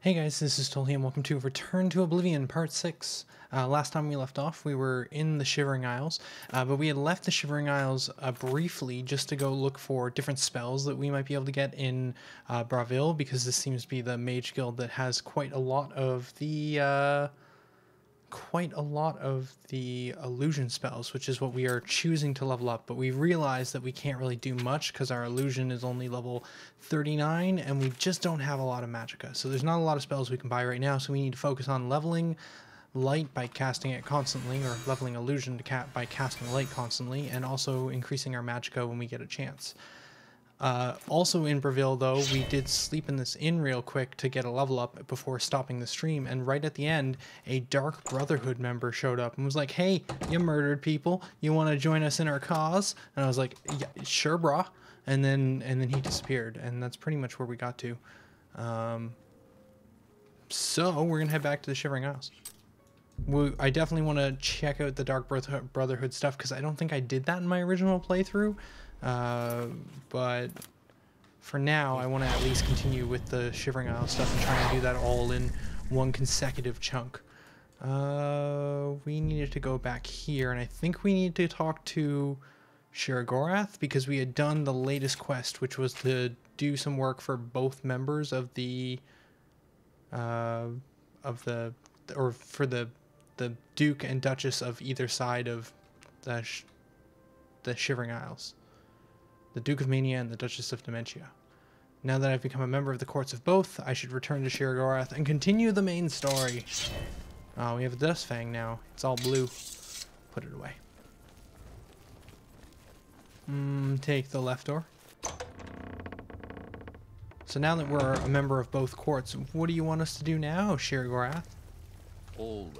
Hey guys, this is Tolly and welcome to Return to Oblivion Part 6. Last time we left off, we were in the Shivering Isles, but we had left the Shivering Isles briefly just to go look for different spells that we might be able to get in Bravil, because this seems to be the mage guild that has quite a lot of the illusion spells, which is what we are choosing to level up. But we realize that we can't really do much because our illusion is only level 39 and we just don't have a lot of magicka. So there's not a lot of spells we can buy right now, so we need to focus on leveling light by casting it constantly, or leveling illusion by casting light constantly, and also increasing our magicka when we get a chance. Also in Bravil, though, we did sleep in this inn real quick to get a level up before stopping the stream, and right at the end, a Dark Brotherhood member showed up and was like, "Hey, you murdered people. You want to join us in our cause?" And I was like, "Yeah, sure, brah." And then he disappeared, and that's pretty much where we got to. So we're gonna head back to the Shivering Isles. I definitely want to check out the Dark Brotherhood stuff because I don't think I did that in my original playthrough. But for now, I want to at least continue with the Shivering Isle stuff and try and do that all in one consecutive chunk. We needed to go back here, and I think we need to talk to Shiragorath because we had done the latest quest, which was to do some work for both members of the Duke and Duchess of either side of the Shivering Isles. The Duke of Mania and the Duchess of Dementia. Now that I've become a member of the courts of both, I should return to Shiragorath and continue the main story. Oh, we have a Dust Fang now. It's all blue. Put it away. Take the left door. So now that we're a member of both courts, what do you want us to do now, Shiragorath? Well,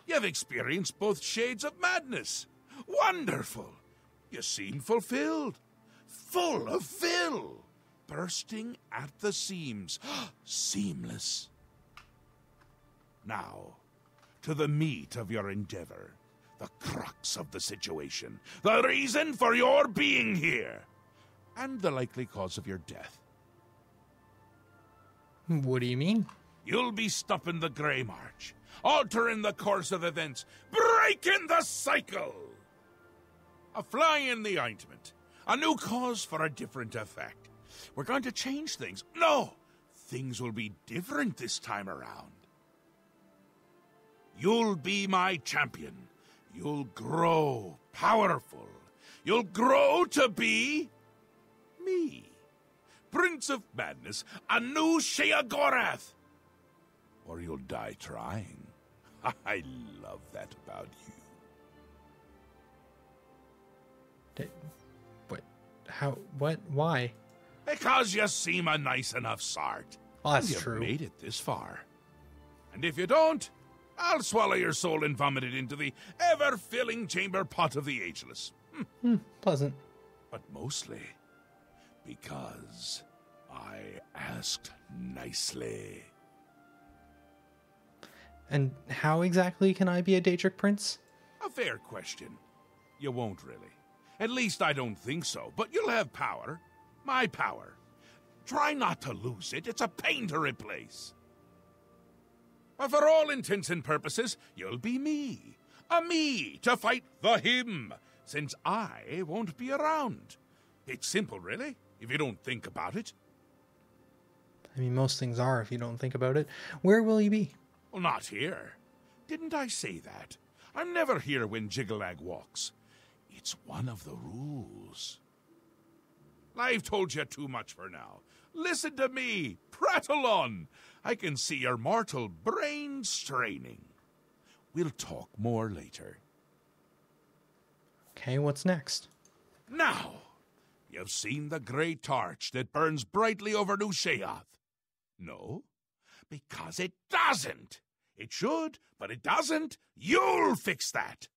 you've experienced both shades of madness. Wonderful. You seem fulfilled. Full of fill. Bursting at the seams. Seamless. Now, to the meat of your endeavor. The crux of the situation. The reason for your being here. And the likely cause of your death. What do you mean? You'll be stopping the Grey March. Altering the course of events. Breaking the cycle. A fly in the ointment. A new cause for a different effect. We're going to change things. No! Things will be different this time around. You'll be my champion. You'll grow powerful. You'll grow to be me. Prince of Madness, a new Shiragorath. Or you'll die trying. I love that about you. What? How? What? Why? Because you seem a nice enough sort. Well, that's You've true. made it this far. And if you don't, I'll swallow your soul and vomit it into the ever-filling chamber pot of the ageless. Pleasant. But mostly because I asked nicely. And how exactly can I be a Daedric prince? A fair question. You won't really. At least I don't think so, but you'll have power. My power. Try not to lose it. It's a pain to replace. But for all intents and purposes, you'll be me. A me to fight the him, since I won't be around. It's simple, really, if you don't think about it. I mean, most things are if you don't think about it. Where will you be? Well, not here. Didn't I say that? I'm never here when Jiggalag walks. It's one of the rules. I've told you too much for now. Listen to me. Prattle on. I can see your mortal brain straining. We'll talk more later. Okay, what's next? Now, you've seen the great torch that burns brightly over New Sheoth. No, because it doesn't. It should, but it doesn't. You'll fix that.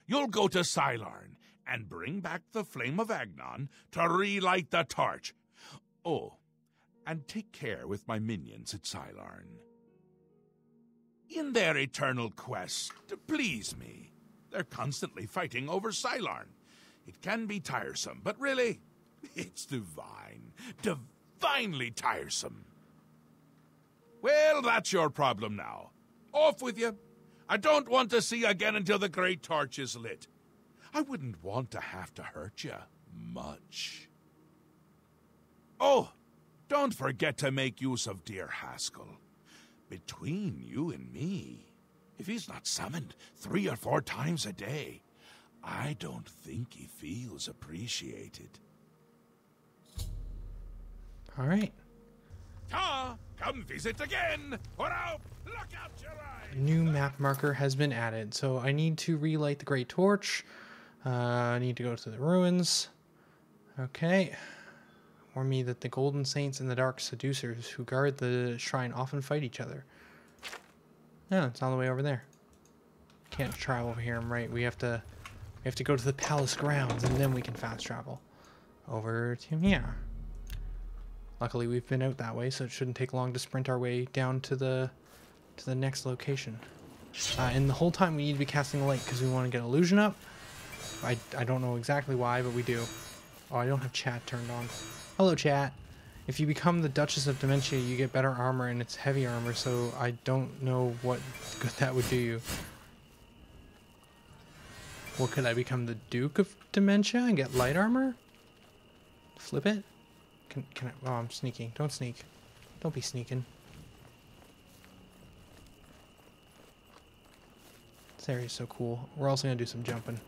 You'll go to Sylarn and bring back the Flame of Agnon to relight the torch. Oh, and take care with my minions at Sylarn. In their eternal quest to please me, they're constantly fighting over Sylarn. It can be tiresome, but really, it's divine. Divinely tiresome. Well, that's your problem now. Off with you. I don't want to see you again until the great torch is lit. I wouldn't want to have to hurt you much. Oh, don't forget to make use of dear Haskell. Between you and me, if he's not summoned 3 or 4 times a day, I don't think he feels appreciated. All right. Come visit again. Or out, look out your eyes. New map marker has been added. So I need to relight the great torch. I need to go to the ruins. Okay. Warn me that the golden saints and the dark seducers who guard the shrine often fight each other. No, it's all the way over there. Can't travel over here. I'm right. We have to go to the palace grounds and then we can fast travel over to here. Luckily, we've been out that way, so it shouldn't take long to sprint our way down to the next location. And the whole time we need to be casting light because we want to get illusion up. I don't know exactly why, but we do. Oh, I don't have chat turned on. Hello, chat. If you become the Duchess of Dementia, you get better armor, and it's heavy armor, so I don't know what good that would do you. What could I become? The Duke of Dementia and get light armor? Flip it? Can I? Oh, I'm sneaking. Don't sneak. Don't be sneaking. This area is so cool. We're also going to do some jumping.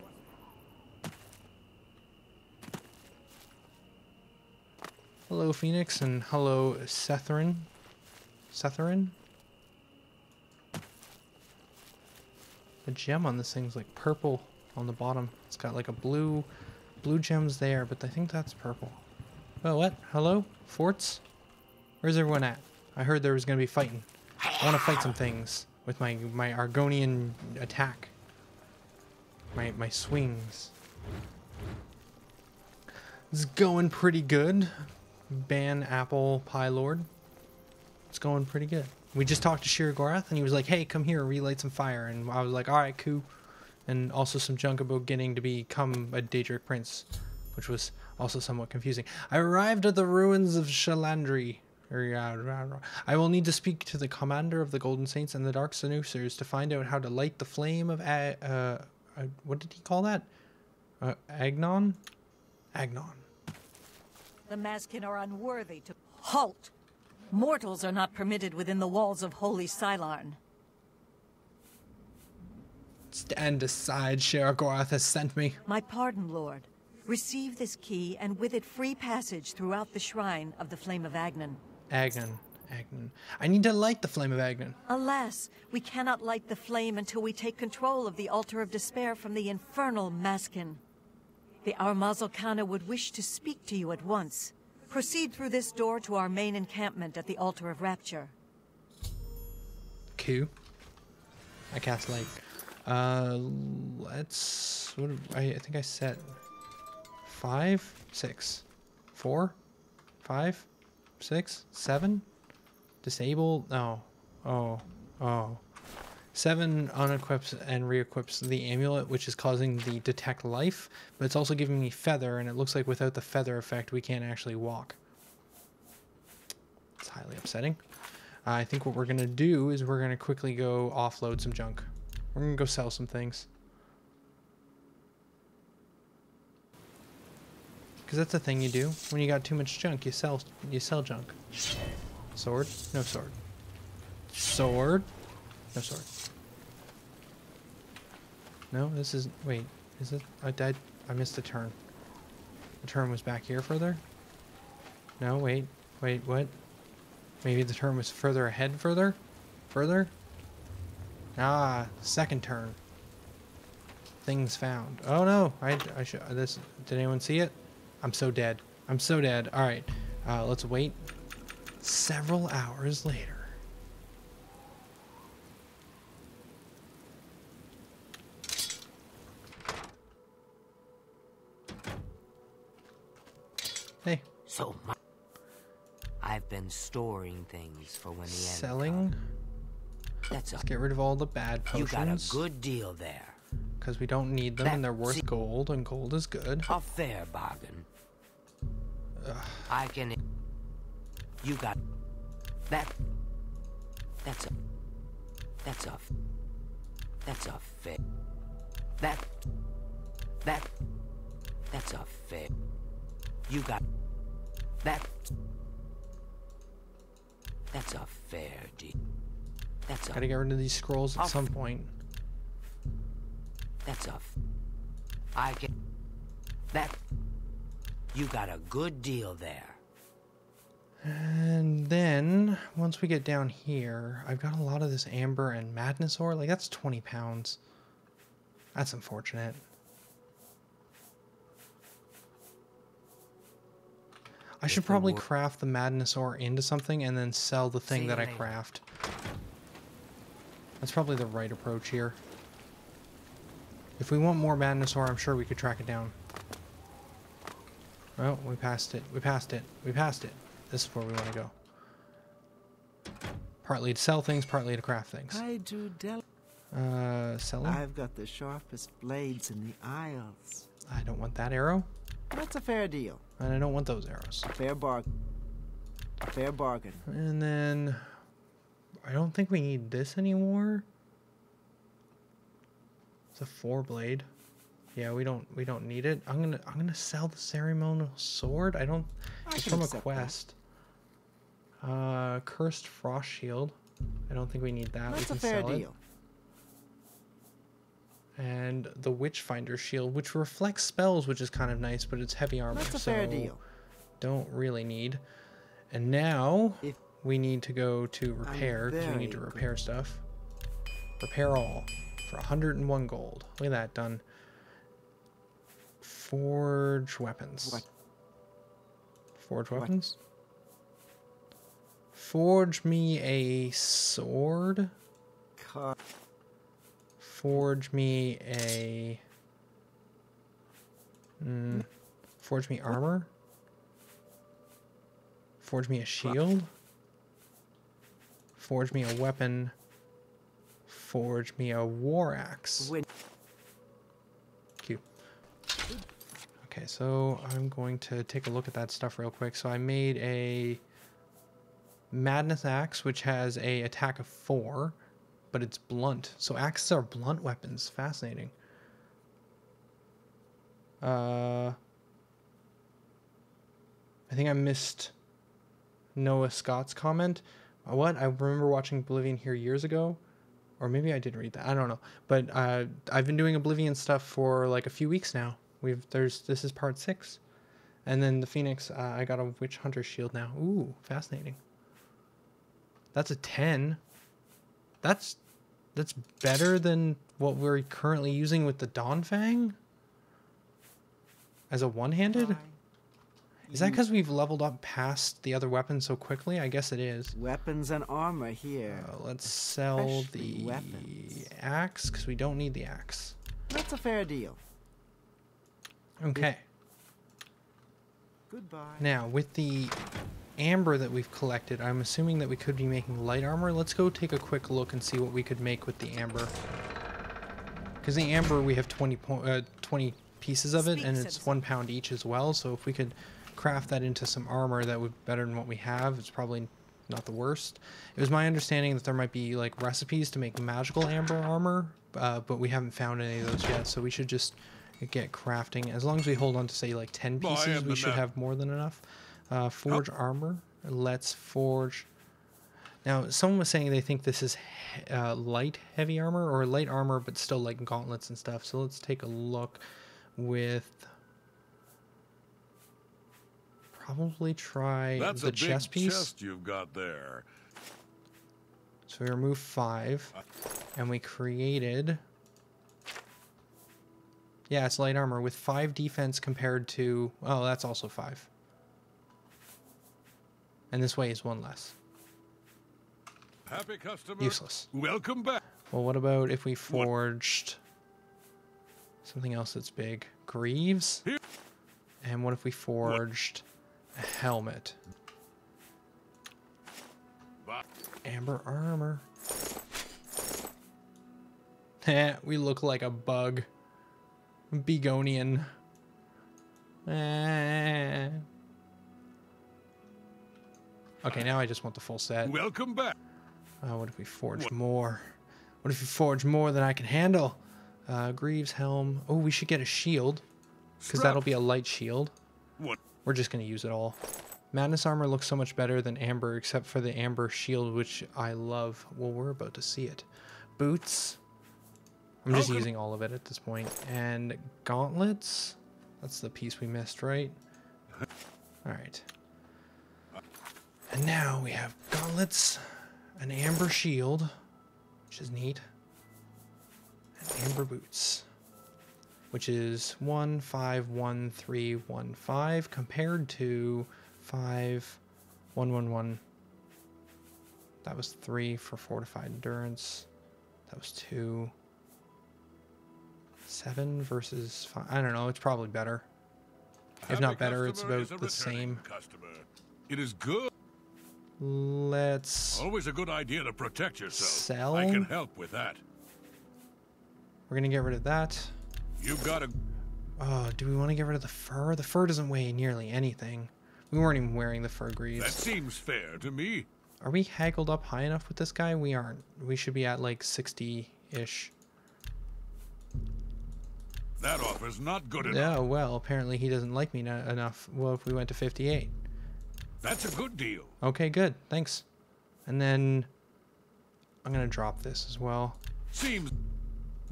Hello, Phoenix, and hello, Setherin. Setherin? The gem on this thing's like purple on the bottom. It's got like a blue gems there, but I think that's purple. Oh, what? Hello? Forts? Where's everyone at? I heard there was going to be fighting. I want to fight some things with my Argonian attack. My swings. It's going pretty good. Ban Apple Pie Lord. It's going pretty good. We just talked to Shiragorath and he was like, hey, come here and relight some fire. And I was like, alright, cool. And also some junk about getting to become a Daedric prince, which was also somewhat confusing. I arrived at the ruins of Shalandri. I will need to speak to the commander of the Golden Saints and the Dark Seducers to find out how to light the flame of what did he call that? Agnon? Agnon. The Maskin are unworthy to... Halt! Mortals are not permitted within the walls of Holy Silarn. Stand aside, Shiragorath has sent me. My pardon, Lord. Receive this key, and with it free passage throughout the shrine of the Flame of Agnon. Agnon. I need to light the Flame of Agnon. Alas, we cannot light the flame until we take control of the Altar of Despair from the infernal Maskin. The Armazal would wish to speak to you at once. Proceed through this door to our main encampment at the Altar of Rapture. Q. I cast light. Let's... What I think I set 5, 6, 4, 5, 6, 7. Disable. No. Oh. 7 unequips and re-equips the amulet, which is causing the detect life, but it's also giving me feather, and it looks like without the feather effect, we can't actually walk. It's highly upsetting. I think what we're going to do is we're going to quickly go offload some junk. We're going to go sell some things. Because that's the thing you do. When you got too much junk, you sell junk. Sword? No sword. Sword? No sword. No, this is... Wait, is it... I missed a turn. The turn was back here further? No, wait, what? Maybe the turn was further ahead further? Further? Ah, second turn. Things found. Oh no, I should... This... Did anyone see it? I'm so dead. I'm so dead. Alright, let's wait. Several hours later. Hey. So I've been storing things for when the end Selling. That's Let's get rid of all the bad potions. You got a good deal there. Because we don't need them, and they're worth gold, and gold is good. A fair bargain. I can... You got... That... That's a fit. That's a fit. You got that. That's a fair deal. That's a. Gotta get rid of these scrolls at some point. That's a. I get that. You got a good deal there. And then, once we get down here, I've got a lot of this amber and madness ore. Like, that's 20 pounds. That's unfortunate. I should probably craft the madness ore into something and then sell the thing that I craft. That's probably the right approach here. If we want more madness ore, I'm sure we could track it down. Oh, we passed it. We passed it. We passed it. This is where we want to go. Partly to sell things, partly to craft things. I do selling? I've got the sharpest blades in the Isles. I don't want that arrow. That's a fair deal. And I don't want those arrows. Fair bargain. Fair bargain. And then I don't think we need this anymore. It's a 4-blade. Yeah, we don't need it. I'm gonna sell the ceremonial sword. It's from a quest. Cursed frost shield. I don't think we need that. That's we a can fair sell deal. It. And the Witchfinder shield, which reflects spells, which is kind of nice, but it's heavy armor. That's a fair deal. Don't really need. And now we need to go to repair because we need to repair stuff. Repair all for 101 gold. Look at that, done. Forge weapons. What? Forge weapons? Forge me a sword. Forge me a... Forge me armor. Forge me a shield. Forge me a weapon. Forge me a war axe. Cute. Okay, so I'm going to take a look at that stuff real quick. So I made a Madness Axe, which has a attack of 4, but it's blunt. So axes are blunt weapons. Fascinating. I think I missed Noah Scott's comment. What? I remember watching Oblivion here years ago. Or maybe I did read that. I don't know. But I've been doing Oblivion stuff for like a few weeks now. This is part 6. And then the Phoenix, I got a Witch Hunter shield now. Ooh, fascinating. That's a 10. That's better than what we're currently using with the Dawnfang? As a one-handed? Is that because we've leveled up past the other weapons so quickly? I guess it is. Weapons and armor here. Let's sell Especially the weapons. axe, because we don't need the axe. That's a fair deal. Okay. Goodbye. Now, with the amber that we've collected, I'm assuming that we could be making light armor. Let's go take a quick look and see what we could make with the amber. Because the amber, we have 20 pieces of it, and it's 1 pound each as well. So if we could craft that into some armor, that would be better than what we have. It's probably not the worst. It was my understanding that there might be like recipes to make magical amber armor, but we haven't found any of those yet. So we should just get crafting. As long as we hold on to say like 10 pieces, we should have more than enough. Forge armor. Let's forge. Now, someone was saying they think this is light heavy armor, or light armor but still like gauntlets and stuff. So let's take a look with... Probably try the chest piece. That's a big chest you've got there. So we removed 5, and we created... Yeah, it's light armor with 5 defense compared to... Oh, that's also 5. And this way is 1 less. Happy customer. Useless. Welcome back. Well, what about if we forged something else that's big? Greaves? Here. And what if we forged a helmet? Amber armor. We look like a bug. Begonian. Okay, now I just want the full set. Welcome back. What if we forge more? What if we forge more than I can handle? Greaves helm. Oh, we should get a shield, because that'll be a light shield. What? We're just going to use it all. Madness armor looks so much better than amber, except for the amber shield, which I love. Well, we're about to see it. Boots. I'm just using all of it at this point. And gauntlets. That's the piece we missed, right? All right. And now we have gauntlets, an amber shield, which is neat, and amber boots, which is 151,315 compared to 5,111. That was 3 for fortified endurance. That was 2. 7 versus 5. I don't know. It's probably better. If not better, it's about the same. It is good. Let's always a good idea to protect yourself. Sell. I can help with that. We're gonna get rid of that. You've got to. Oh, do we want to get rid of the fur? The fur doesn't weigh nearly anything. We weren't even wearing the fur greaves. That seems fair to me. Are we haggled up high enough with this guy? We aren't. We should be at like 60-ish. That offer's not good enough. Yeah, well, apparently he doesn't like me enough. Well, if we went to 58. That's a good deal. Okay, good. Thanks. And then I'm going to drop this as well. We'll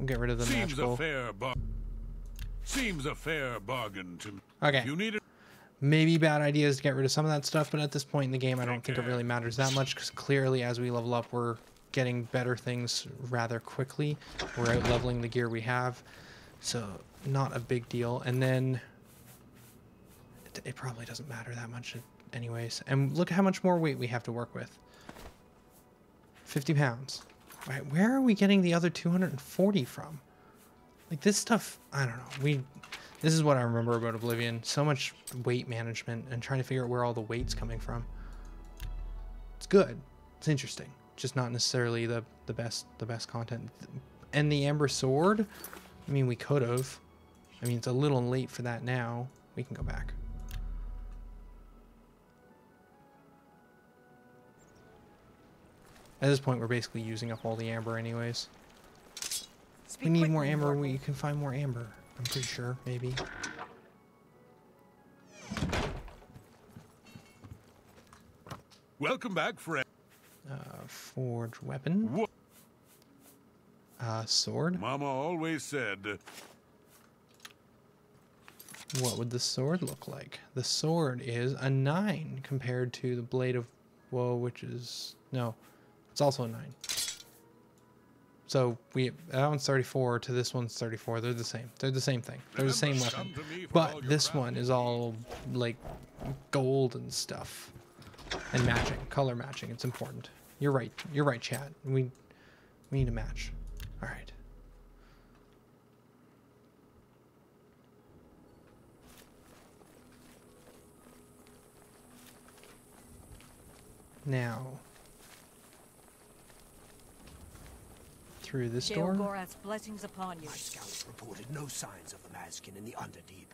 get rid of the magical. Seems a fair bargain to me. Okay. You need it. Maybe bad ideas to get rid of some of that stuff, but at this point in the game, I don't think it really matters that much, because clearly as we level up, we're getting better things rather quickly. We're out leveling the gear we have. So not a big deal. And then it probably doesn't matter that much anyways. And look at how much more weight we have to work with. 50 pounds. Right, where are we getting the other 240 from? Like this stuff, I don't know. This is what I remember about Oblivion. So much weight management and trying to figure out where all the weight's coming from. It's good. It's interesting. Just not necessarily the best content. And the Amber Sword, I mean, we could have. I mean, it's a little late for that now. We can go back. At this point, we're basically using up all the amber anyways. We need more amber. We can find more amber. I'm pretty sure, maybe. Welcome back, friend. Forge weapon. Sword. Mama always said. What would the sword look like? The sword is a 9 compared to the blade of woe, which is no. It's also a 9. So that one's 34 to this one's 34. They're the same. They're the same thing. They're the same weapon. But this one is all like gold and stuff. And matching, color matching. It's important. You're right. You're right, chat. We need a match. All right. Now, through this door. Sheogorath's blessings upon you. My scouts reported no signs of the Maskin in the Underdeep.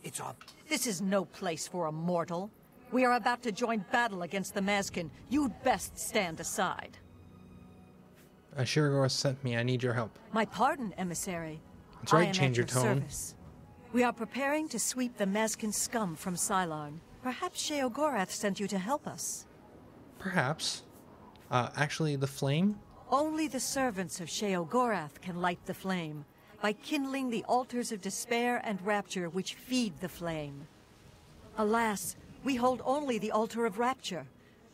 It's up. This is no place for a mortal. We are about to join battle against the Maskin. You'd best stand aside. Shivering sent me. I need your help. My pardon, emissary. That's right. I am Change at your tone. Service. We are preparing to sweep the Maskin scum from Cylon. Perhaps Sheogorath sent you to help us. Perhaps. Actually, the flame? Only the servants of Sheogorath can light the flame, by kindling the altars of despair and rapture which feed the flame. Alas, we hold only the altar of rapture.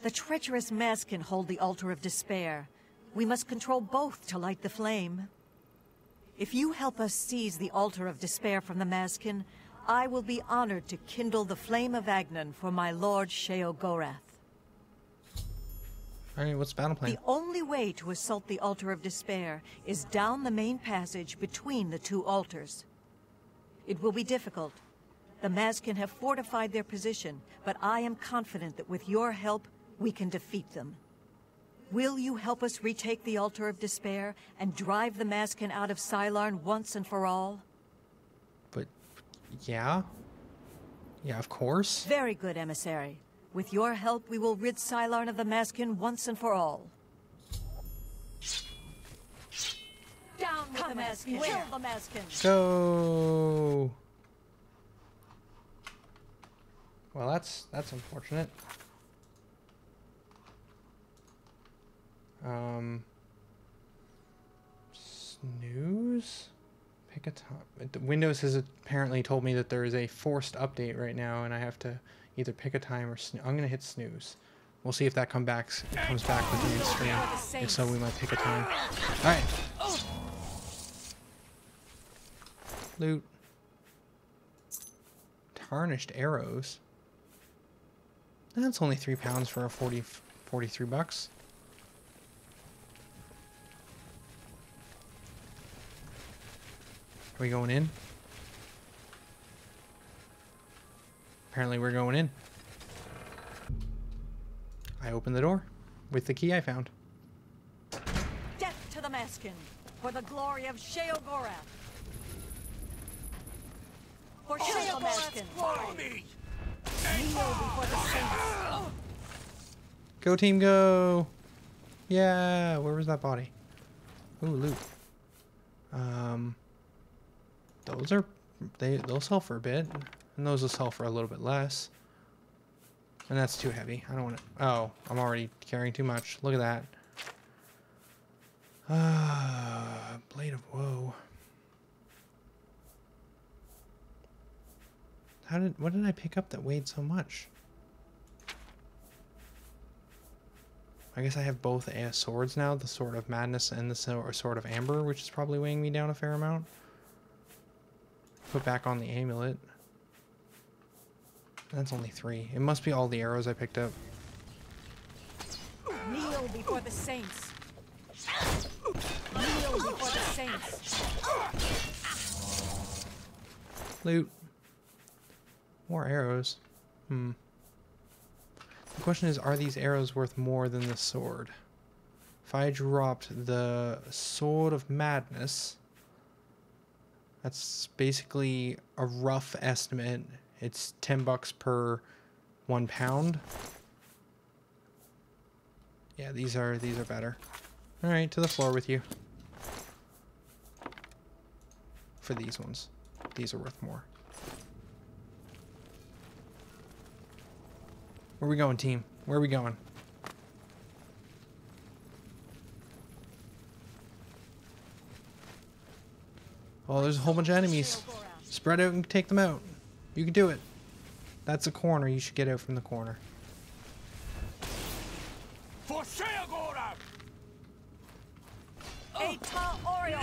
The treacherous Maskin hold the altar of despair. We must control both to light the flame. If you help us seize the altar of despair from the Maskin, I will be honored to kindle the flame of Agnon for my lord Sheogorath. Alright, what's the battle plan? The only way to assault the altar of despair is down the main passage between the two altars. It will be difficult. The Maskin have fortified their position, but I am confident that with your help, we can defeat them. Will you help us retake the altar of despair and drive the Maskin out of Cylon once and for all? But, yeah? Yeah, of course. Very good, emissary. With your help, we will rid Cylon of the Maskin once and for all. Down with the Maskin. Kill the Maskin. Go. Well, that's unfortunate. Snooze? Pick a time. Windows has apparently told me that there is a forced update right now, and I have to either pick a time or snooze. I'm gonna hit snooze. We'll see if that comes back with the stream. If so, we might pick a time. All right. Loot. Tarnished arrows. That's only £3 for a 43 bucks. Are we going in? Apparently we're going in. I opened the door with the key I found. Death to the Maskin for the glory of Sheogorath. For Sheogorath's glory. Kneel before the saints. Go team, go! Yeah, where was that body? Ooh, loot. They'll sell for a bit, and those will sell for a little bit less. And that's too heavy. I don't want to. Oh, I'm already carrying too much. Look at that. Blade of Woe. What did I pick up that weighed so much? I guess I have both swords now, the Sword of Madness and the Sword of Amber, which is probably weighing me down a fair amount. Put back on the amulet. That's only 3. It must be all the arrows I picked up. Kneel before the saints. Kneel before the saints. Loot. More arrows. The question is, are these arrows worth more than the sword? If I dropped the Sword of Madness, that's basically a rough estimate. It's $10 per £1. Yeah, these are better. All right, to the floor with you. For these ones, these are worth more. Where we going, team? Where are we going? Oh, there's a whole bunch of enemies. Spread out and take them out. You can do it. That's a corner. You should get out from the corner. For Sheogorath! Eta Oriole.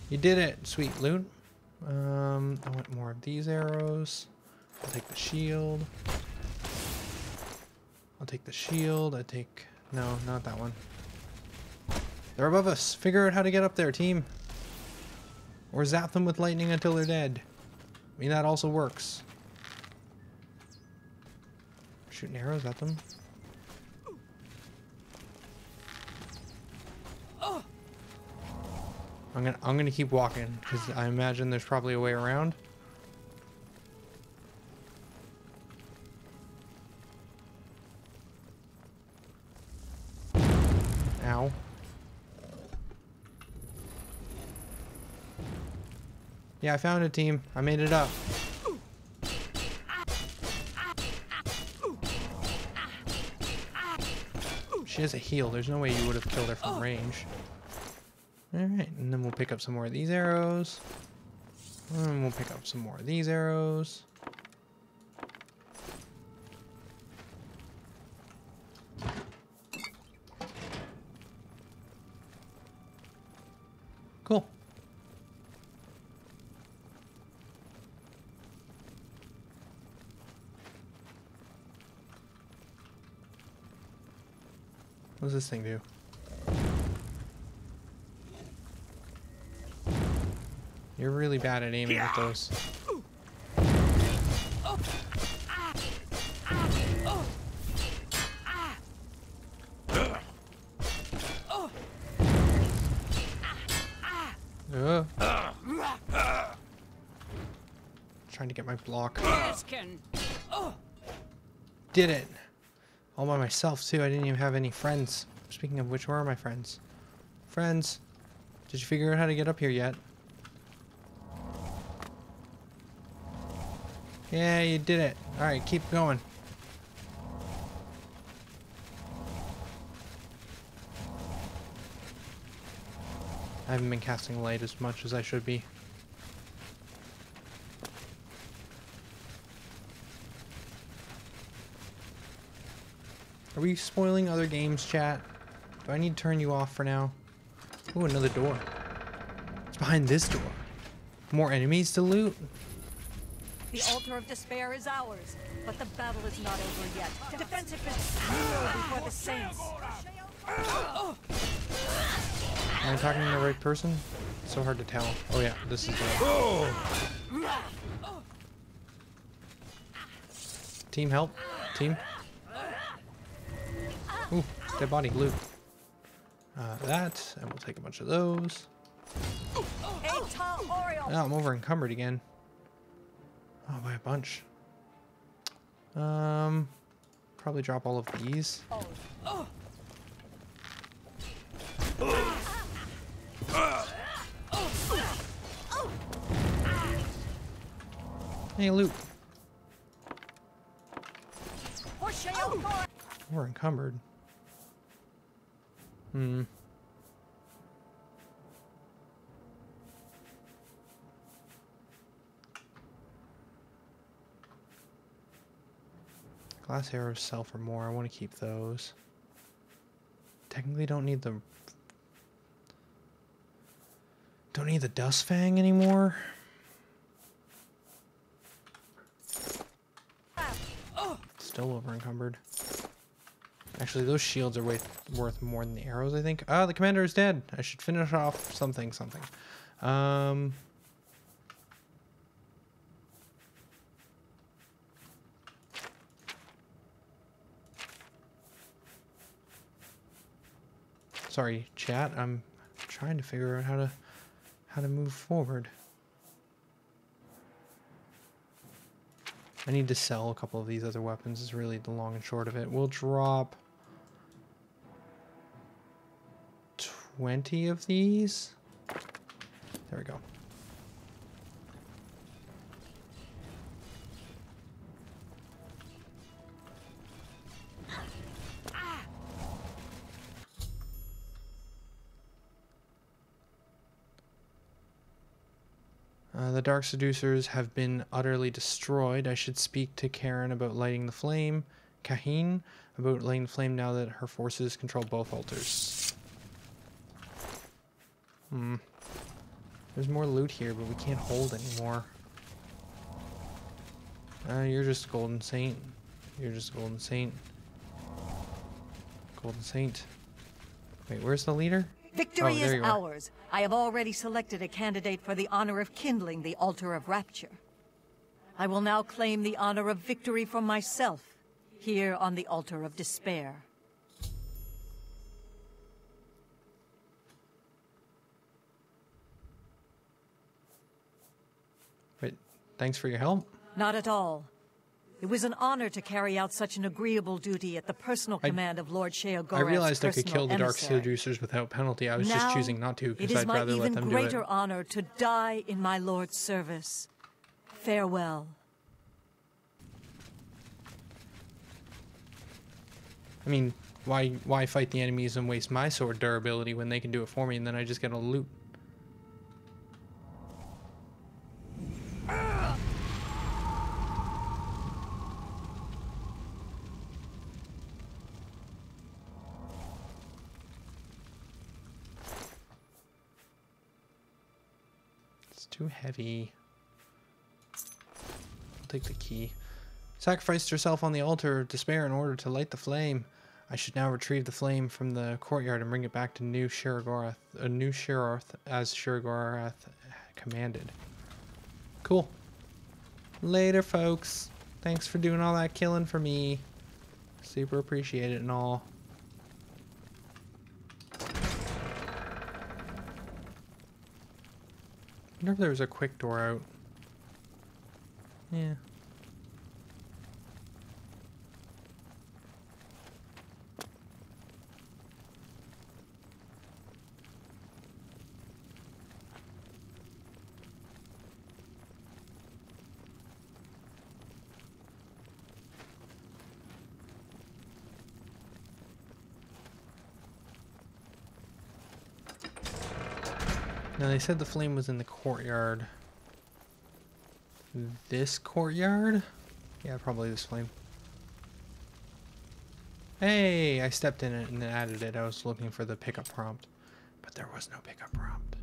You did it. Sweet loot. I want more of these arrows. I'll take the shield. I'll take the shield. No, not that one. They're above us. Figure out how to get up there, team. Or zap them with lightning until they're dead. I mean, that also works. Shooting arrows at them. I'm gonna keep walking because I imagine there's probably a way around. Ow. Yeah, I found it, team. I made it up. She has a heal. There's no way you would have killed her from range. Alright, and then we'll pick up some more of these arrows. And we'll pick up some more of these arrows. Cool. What does this thing do? You're really bad at aiming with those. Trying to get my block. Maskin. Did it. All by myself, too. I didn't even have any friends. Speaking of which, where are my friends? Friends, did you figure out how to get up here yet? Yeah, you did it. Alright, keep going. I haven't been casting light as much as I should be. Are we spoiling other games, chat? Do I need to turn you off for now? Ooh, another door. It's behind this door. More enemies to loot? The Altar of Despair is ours, but the battle is not over yet. Defensiveness kneel before the saints. Am I talking to the right person? It's so hard to tell. Oh yeah, this is the Team help. Team. Ooh, dead body, loot. That, and we'll take a bunch of those. Oh, I'm over encumbered again. Oh, by a bunch. Probably drop all of these. Hey, loot. We're encumbered. Glass arrows sell for more. I want to keep those. Technically don't need the dust fang anymore. Still over encumbered. Actually, those shields are worth more than the arrows, I think. Ah, the commander is dead. I should finish off something. Sorry, chat. I'm trying to figure out how to move forward. I need to sell a couple of these other weapons is really the long and short of it. We'll drop 20 of these. There we go. The Dark Seducers have been utterly destroyed. I should speak to Karen about lighting the flame. Kahin about lighting the flame now that her forces control both altars. There's more loot here, but we can't hold anymore. You're just a Golden Saint. You're just a Golden Saint. Golden Saint. Wait, where's the leader? Victory is ours. I have already selected a candidate for the honor of kindling the Altar of Rapture. I will now claim the honor of victory for myself, here on the Altar of Despair. Wait, thanks for your help? Not at all. It was an honor to carry out such an agreeable duty at the personal command of Lord Sheogorath's I realized I could personal kill the Dark emissary. Seducers without penalty. I was just choosing not to because I'd rather let them do it. It is my even greater honor to die in my Lord's service. Farewell. I mean, why fight the enemies and waste my sword durability when they can do it for me and then I just get a loot? Too heavy. I'll take the key. Sacrificed herself on the altar of despair in order to light the flame. I should now retrieve the flame from the courtyard and bring it back to New Shiragorath, as Shiragorath commanded. Cool. Later, folks. Thanks for doing all that killing for me. Super appreciate it and all. I wonder if there was a quick door out. Yeah. Now they said the flame was in the courtyard. This courtyard? Yeah, probably this flame. Hey, I stepped in it and added it. I was looking for the pickup prompt, but there was no pickup prompt.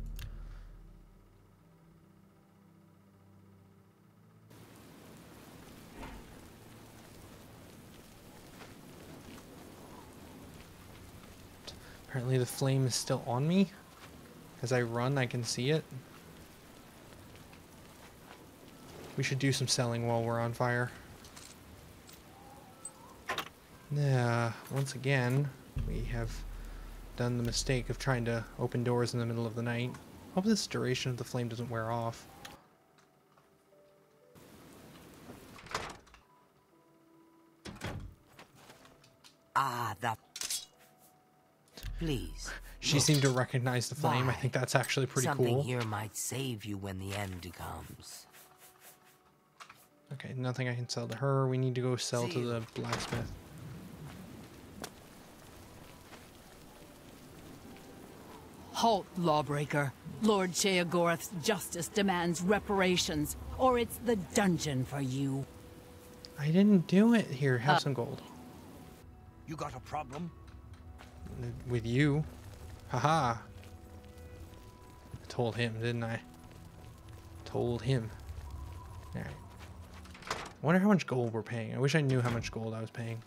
Apparently the flame is still on me. As I run, I can see it. We should do some selling while we're on fire. Yeah, once again, we have done the mistake of trying to open doors in the middle of the night. Hope this duration of the flame doesn't wear off. Ah, please. She seemed to recognize the flame. I think that's actually pretty Something cool. here might save you when the end comes. Okay, nothing I can sell to her. We need to go sell to the blacksmith. Halt, lawbreaker. Lord Sheogorath's justice demands reparations, or it's the dungeon for you. I didn't do it. Here, have some gold. You got a problem? With you. Haha. I told him, didn't I? Told him. Alright. I wonder how much gold we're paying. I wish I knew how much gold I was paying.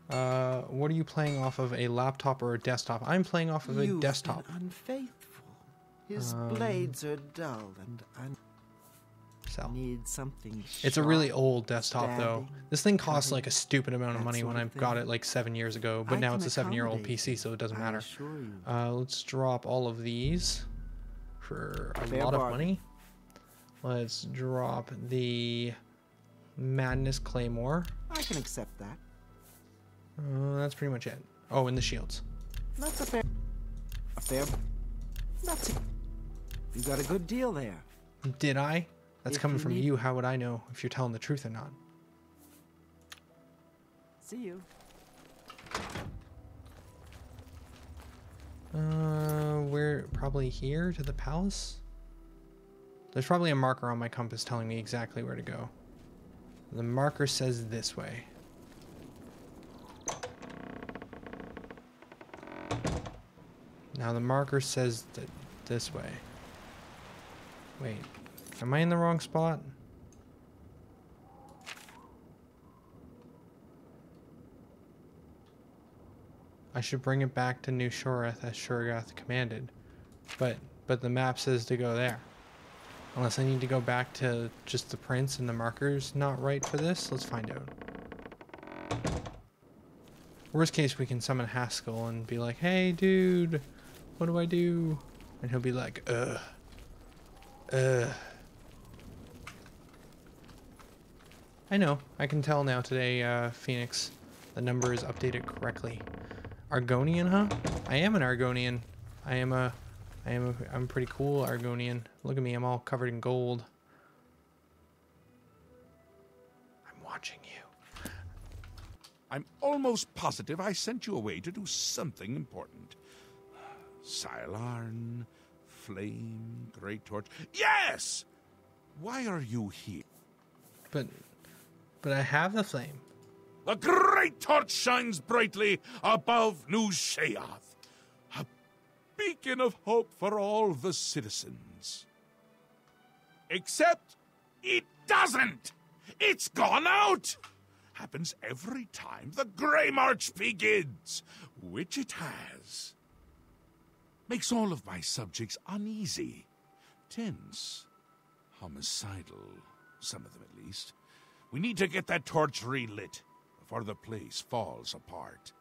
What are you playing off of, a laptop or a desktop? I'm playing off of a desktop. Been unfaithful. His blades are dull and Sell. need something It's a really old desktop though. stabbing, This thing costs cutting, like a stupid amount of that money sort when I of got thing. it like 7 years ago, but I now can it's a 7-year-old accommodate PC, so it doesn't I matter. assure you. Let's drop all of these for a Fair lot of bargain. money. Let's drop the Madness Claymore. I can accept that. That's pretty much it. Oh, and the shields. That's a fair. That's it. You got a good deal there. Did I? That's If coming you from need- you. How would I know if you're telling the truth or not? See you. We're probably here to the palace. There's probably a marker on my compass telling me exactly where to go. The marker says this way. Now the marker says that this way. Wait, am I in the wrong spot? I should bring it back to New Shoreth as Shurgath commanded. But the map says to go there. Unless I need to go back to just the prince and the marker's not right for this. Let's find out. Worst case, we can summon Haskell and be like, hey dude, what do I do? And he'll be like, I know, I can tell now today, Phoenix. The number is updated correctly. Argonian, huh? I am an Argonian. I'm pretty cool Argonian. Look at me, I'm all covered in gold. I'm watching you. I'm almost positive I sent you away to do something important. Sylarn, flame, great torch. Yes! Why are you here? But I have the flame. The great torch shines brightly above New Sheoth, a beacon of hope for all the citizens. Except it doesn't! It's gone out! Happens every time the Grey March begins, which it has. Makes all of my subjects uneasy, tense, homicidal, some of them at least. We need to get that torch relit before the place falls apart.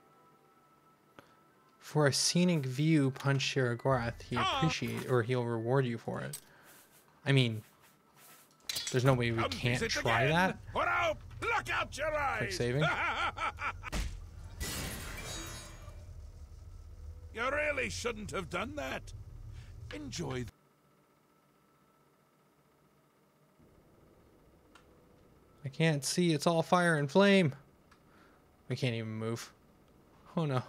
For a scenic view, punch Sheogorath. He'll reward you for it. I mean, There's no way we Come can't visit try again. that. Put out! Look out your eyes! Quick saving. You really shouldn't have done that. Enjoy. I can't see. It's all fire and flame. We can't even move. Oh no.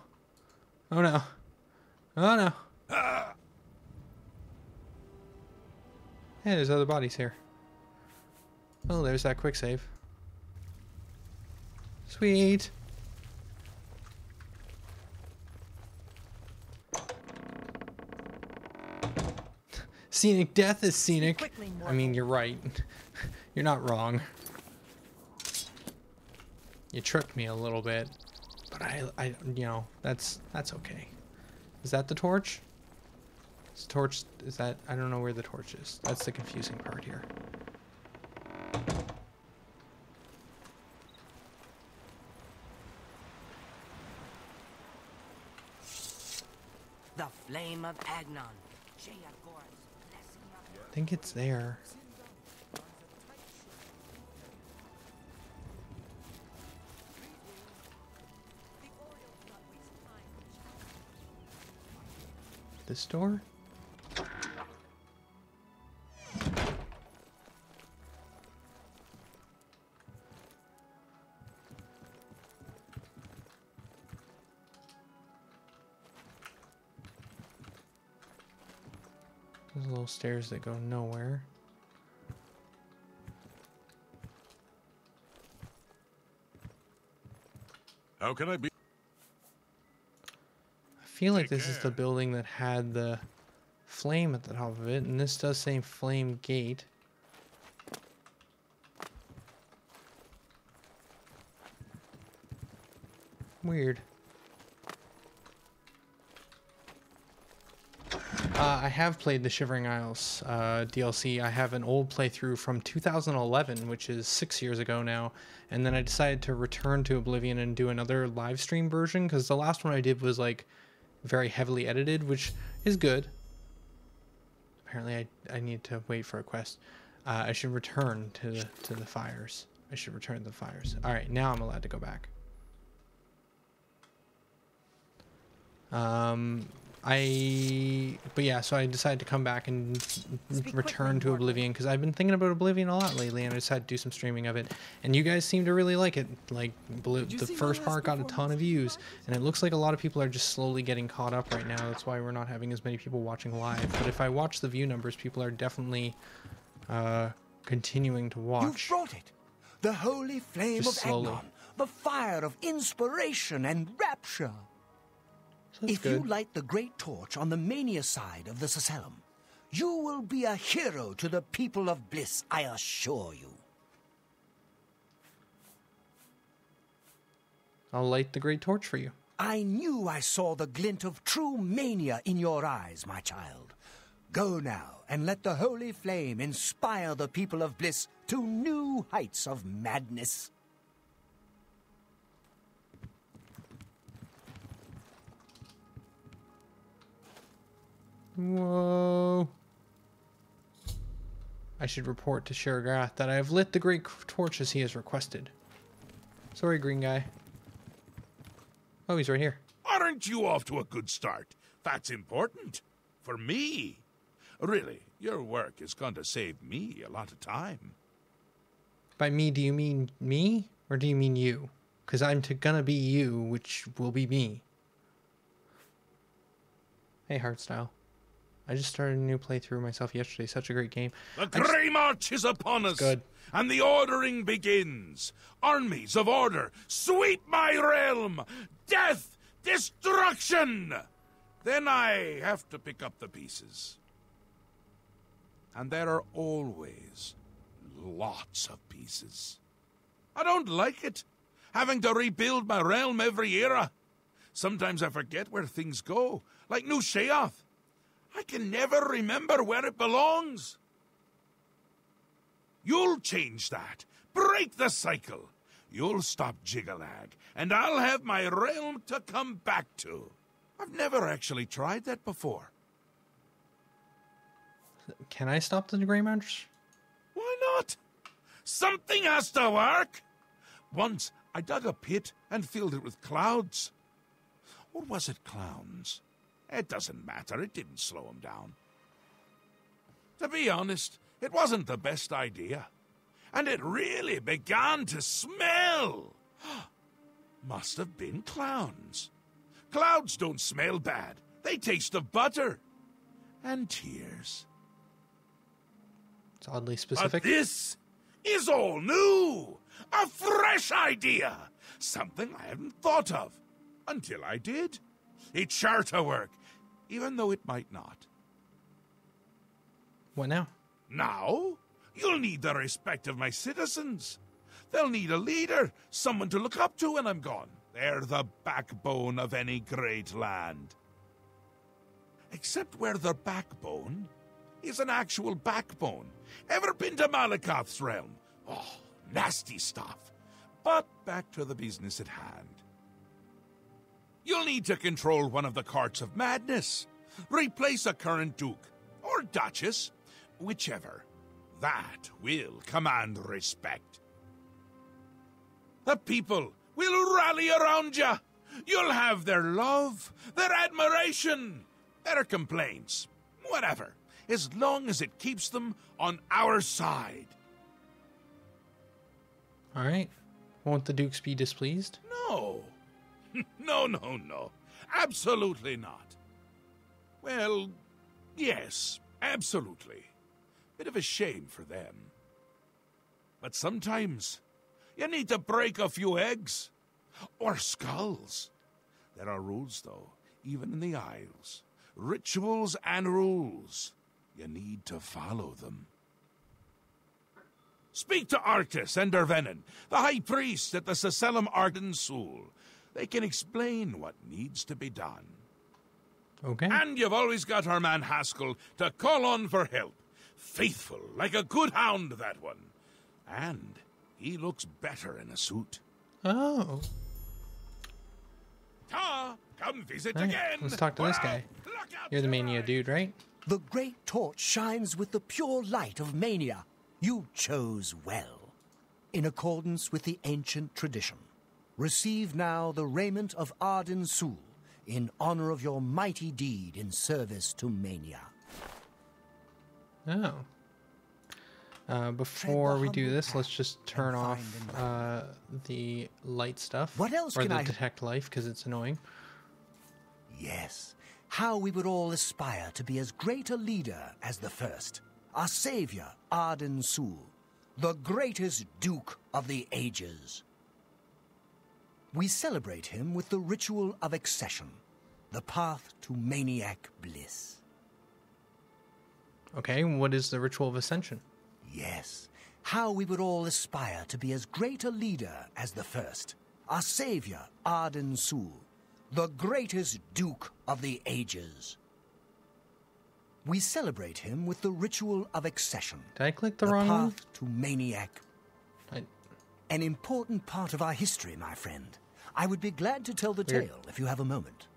Oh no. Oh no. Hey, there's other bodies here. Oh, there's that quick save. Sweet. Scenic death is scenic. Quickly, I mean, you're right. You're not wrong. You tricked me a little bit, but I, you know, that's okay. Is that the torch? Is the torch, is that, I don't know where the torch is. That's the confusing part here. The flame of Agnon. I think it's there. This door? There's little stairs that go nowhere. How can I be? I feel like this is the building that had the flame at the top of it, and this does say flame gate. Weird. I have played the Shivering Isles DLC. I have an old playthrough from 2011, which is 6 years ago now, and then I decided to return to Oblivion and do another live stream version, because the last one I did was like very heavily edited, which is good. Apparently I need to wait for a quest. I should return to the fires. I should return to the fires. All right, now I'm allowed to go back. But yeah, so I decided to come back and return to Oblivion, because I've been thinking about Oblivion a lot lately, and I decided to do some streaming of it. And you guys seem to really like it. Like, the first part got a ton of views, and it looks like a lot of people are just slowly getting caught up right now. That's why we're not having as many people watching live. But if I watch the view numbers, people are definitely continuing to watch. You've brought it. The holy flame Just of slowly. Agnon. The fire of inspiration and rapture. So that's If good. you light the great torch on the mania side of the Sacellum, you will be a hero to the people of bliss, I assure you. I'll light the great torch for you. I knew I saw the glint of true mania in your eyes, my child. Go now and let the holy flame inspire the people of bliss to new heights of madness. Whoa. I should report to Sherigrath that I have lit the great torch as he has requested. Sorry, green guy. Oh, he's right here. Aren't you off to a good start? That's important. For me. Really, your work is going to save me a lot of time. By me, do you mean me? Or do you mean you? Because I'm gonna be you, which will be me. Hey, Heartstyle. I just started a new playthrough myself yesterday. Such a great game. The Grey March is upon us. Good. And the ordering begins. Armies of order, sweep my realm. Death, destruction. Then I have to pick up the pieces. And there are always lots of pieces. I don't like it, having to rebuild my realm every era. Sometimes I forget where things go, like New Sheoth. I can never remember where it belongs. You'll change that. Break the cycle. You'll stop Jiggalag, and I'll have my realm to come back to. I've never actually tried that before. Can I stop the Grey March? Why not? Something has to work! Once I dug a pit and filled it with clouds. Or was it clowns? It doesn't matter, it didn't slow him down. To be honest, it wasn't the best idea. And it really began to smell. Must have been clowns. Clouds don't smell bad. They taste of butter. And tears. It's oddly specific. But this is all new. A fresh idea. Something I hadn't thought of. Until I did. It's sure to work. Even though it might not. What now? Now, you'll need the respect of my citizens. They'll need a leader, someone to look up to when I'm gone. They're the backbone of any great land. Except where their backbone is an actual backbone. Ever been to Malakoth's realm? Oh, nasty stuff. But back to the business at hand. You'll need to control one of the courts of madness. Replace a current duke, or duchess, whichever. That will command respect. The people will rally around you. You'll have their love, their admiration, their complaints, whatever, as long as it keeps them on our side. All right. Won't the dukes be displeased? No. No. Absolutely not. Well, yes, absolutely. Bit of a shame for them. But sometimes you need to break a few eggs. Or skulls. There are rules, though, even in the Isles. Rituals and rules. You need to follow them. Speak to Arctis and Dervenin, the high priest at the Seselum Arden Sul. They can explain what needs to be done. Okay. And you've always got our man Haskell to call on for help. Faithful, like a good hound, that one. And he looks better in a suit. Oh. Ta! Come visit All right, again! let's talk to this guy. Look out You're the your Mania eyes. dude, right? The great torch shines with the pure light of mania. You chose well. In accordance with the ancient tradition, receive now the raiment of Arden Sul in honor of your mighty deed in service to mania. Oh. Before we do this, let's just turn off the light stuff. What else or can the I- detect life, because it's annoying. Yes, how we would all aspire to be as great a leader as the first, our savior, Arden Sul, the greatest duke of the ages. We celebrate him with the Ritual of Accession, the path to maniac bliss. Okay, what is the Ritual of Ascension? Yes, how we would all aspire to be as great a leader as the first, our savior, Arden Sul, the greatest duke of the ages. We celebrate him with the Ritual of Accession, Did I click the the wrong one? path to maniac. I, An important part of our history, my friend. I would be glad to tell the tale if you have a moment.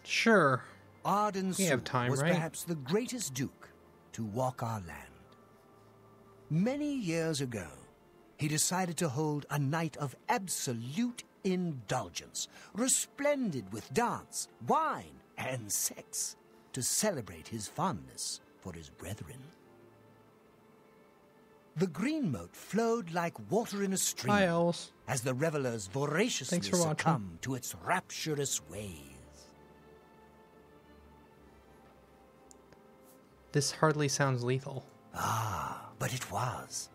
sure. Arden We Sul have time, was right? perhaps the greatest duke to walk our land. Many years ago, he decided to hold a night of absolute indulgence, resplendent with dance, wine, and sex, to celebrate his fondness for his brethren. The green moat flowed like water in a stream Hi, owls. as the revelers voraciously Thanks for watching. succumbed to its rapturous ways. This hardly sounds lethal. But it was.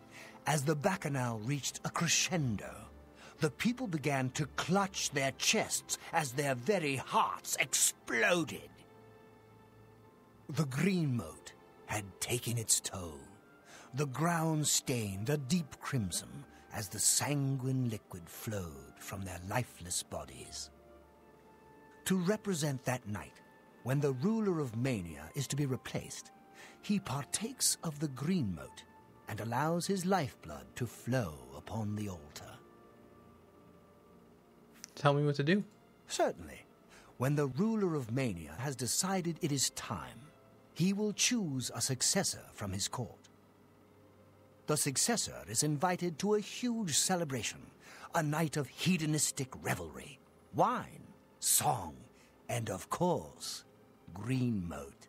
As the bacchanal reached a crescendo, the people began to clutch their chests as their very hearts exploded. The green moat had taken its toll. The ground stained a deep crimson as the sanguine liquid flowed from their lifeless bodies. To represent that night, when the ruler of mania is to be replaced, he partakes of the green moat and allows his lifeblood to flow upon the altar. Tell me what to do. Certainly, when the ruler of mania has decided it is time, he will choose a successor from his court. The successor is invited to a huge celebration, a night of hedonistic revelry, wine, song, and of course, green moat.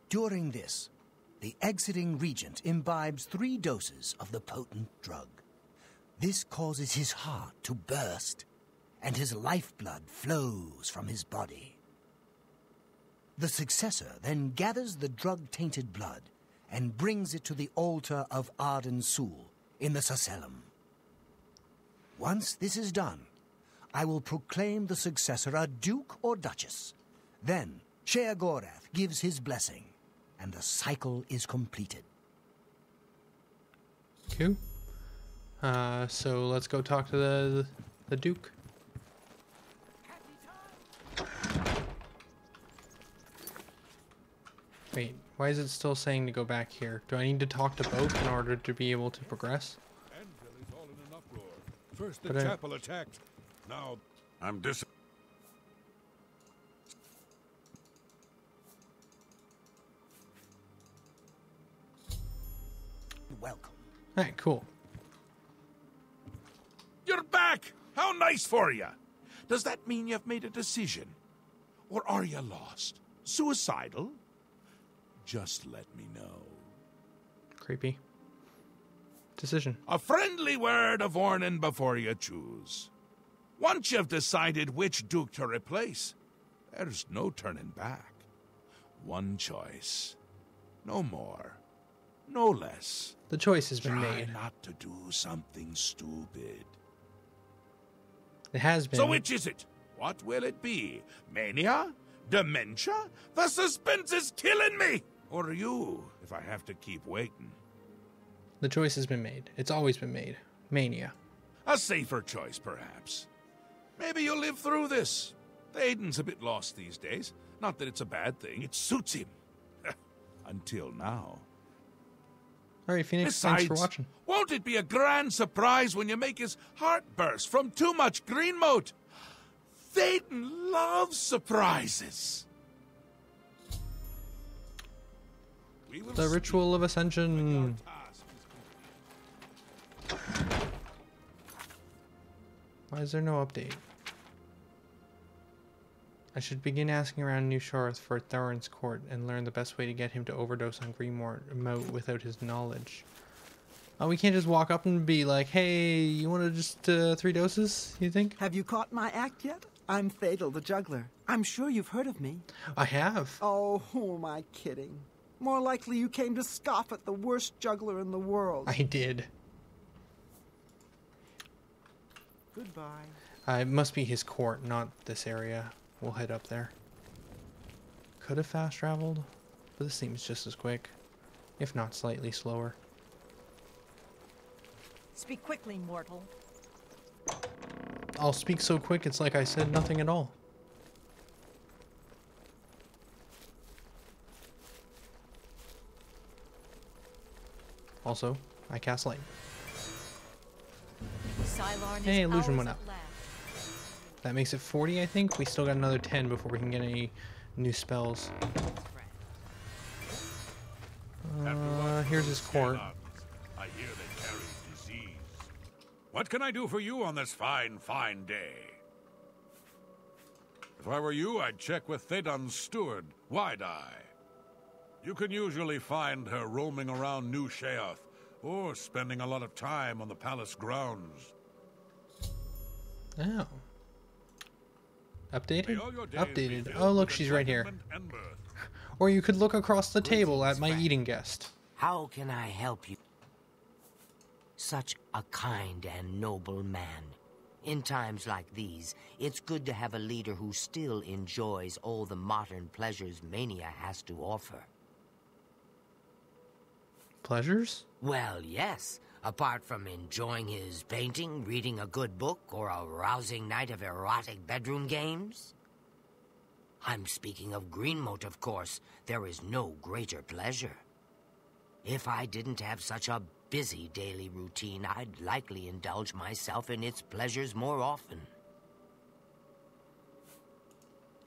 During this, the exiting regent imbibes 3 doses of the potent drug. This causes his heart to burst, and his lifeblood flows from his body. The successor then gathers the drug-tainted blood and brings it to the altar of Arden Sul in the Sacellum. Once this is done, I will proclaim the successor a duke or duchess. Then Sheogorath gives his blessing, and the cycle is completed. Cool. So let's go talk to the Duke. Wait, why is it still saying to go back here? Do I need to talk to both in order to be able to progress? Anvil's all in an uproar. First the But chapel attacked. Now I'm Welcome. Alright, cool. You're back! How nice for you! Does that mean you've made a decision? Or are you lost? Suicidal? Just let me know. Creepy. Decision. A friendly word of warning before you choose. Once you've decided which duke to replace, there's no turning back. One choice. No more. No less. The choice has been Try made. not to do something stupid. It has been. So which is it? What will it be? Mania? Dementia? The suspense is killing me! Or you, if I have to keep waiting. The choice has been made. It's always been made. Mania. A safer choice, perhaps. Maybe you'll live through this. Aiden's a bit lost these days. Not that it's a bad thing. It suits him. Until now. Alright, Phoenix, Besides, thanks for watching. won't it be a grand surprise when you make his heart burst from too much green moat? Thaden loves surprises. We will The speak Ritual of when your Ascension. task is complete. Why is there no update? I should begin asking around New Shorth for Thorin's court and learn the best way to get him to overdose on Greenmore Moat without his knowledge. Oh, we can't just walk up and be like, hey, you want to just 3 doses, you think? Have you caught my act yet? I'm Fatal the Juggler. I'm sure you've heard of me. I have. Oh, who am I kidding? More likely you came to scoff at the worst juggler in the world. I did. Goodbye. It must be his court, not this area. We'll head up there. Could have fast traveled, but this seems just as quick, if not slightly slower. Speak quickly, mortal. I'll speak so quick it's like I said nothing at all. Also, I cast light. Cylorn Hey, is illusion ours went at up. last. That makes it 40, I think. We still got another 10 before we can get any new spells. Here's his court. I hear they carry disease. What can I do for you on this fine, fine day? If I were you, I'd check with Thedon's steward, Wide-Eye. You can usually find her roaming around New Sheoth, or spending a lot of time on the palace grounds. Oh. Updated? May all your days be Updated. filled Oh, look, with she's right here. enlightenment and mirth. Or you could look across the table at my eating guest. How can I help you? Such a kind and noble man. In times like these, it's good to have a leader who still enjoys all the modern pleasures Mania has to offer. Pleasures? Well, yes. Apart from enjoying his painting, reading a good book, or a rousing night of erotic bedroom games. I'm speaking of Greenmote, of course. There is no greater pleasure. If I didn't have such a busy daily routine, I'd likely indulge myself in its pleasures more often.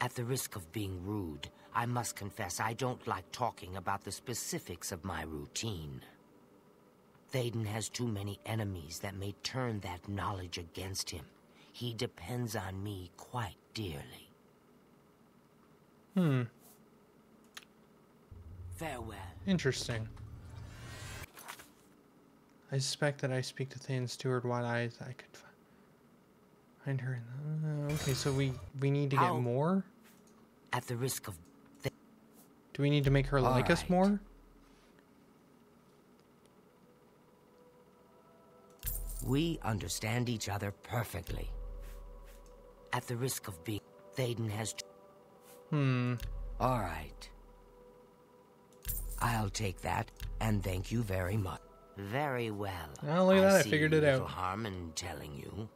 At the risk of being rude, I must confess I don't like talking about the specifics of my routine. Théoden has too many enemies that may turn that knowledge against him. He depends on me quite dearly. Farewell. Interesting. I suspect that I speak to Théoden's steward Wide-Eyes. I could find her in the... okay, so we need to get more? At the risk of... Do we need to make her like us more? We understand each other perfectly. At the risk of being... Théoden has... All right. I'll take that, and thank you very much. Very well. Oh, look at that, I figured it out. Little harm in telling you.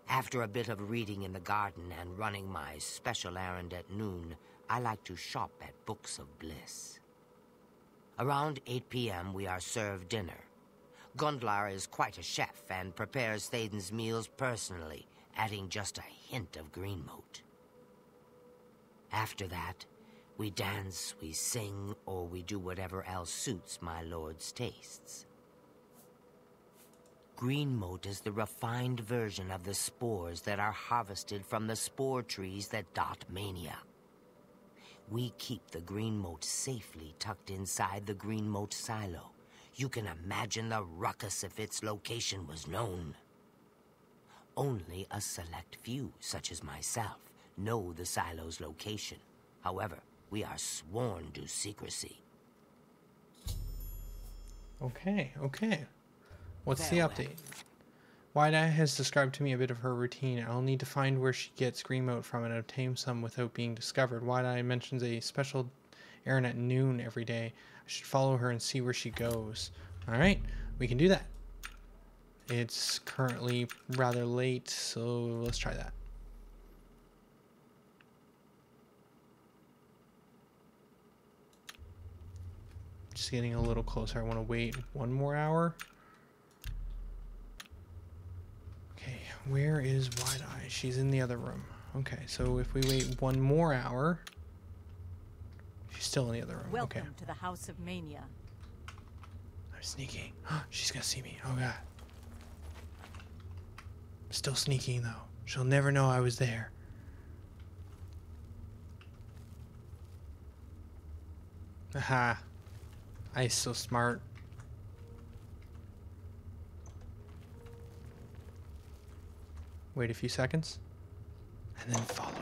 After a bit of reading in the garden and running my special errand at noon, I like to shop at Books of Bliss. Around 8 p.m. we are served dinner. Gundlar is quite a chef and prepares Théoden's meals personally, adding just a hint of green moat. After that, we dance, we sing, or we do whatever else suits my lord's tastes. Green moat is the refined version of the spores that are harvested from the spore trees that dot Mania. We keep the green moat safely tucked inside the green moat silo. You can imagine the ruckus if its location was known. Only a select few, such as myself, know the silo's location. However, we are sworn to secrecy. Okay. What's the Farewell. update? Wide-Eye has described to me a bit of her routine. I'll need to find where she gets green moat from and obtain some without being discovered. Wide-Eye mentions a special errand at noon every day. I should follow her and see where she goes. Alright, we can do that. It's currently rather late, so let's try that. Just getting a little closer. I want to wait 1 more hour. Okay, where is Wide-Eye? She's in the other room. Okay, so if we wait 1 more hour, she's still in the other room. Welcome Okay. to the House of Mania. I'm sneaking. She's gonna see me. Oh god. I'm still sneaking though. She'll never know I was there. Aha. I's so smart. Wait a few seconds. And then follow.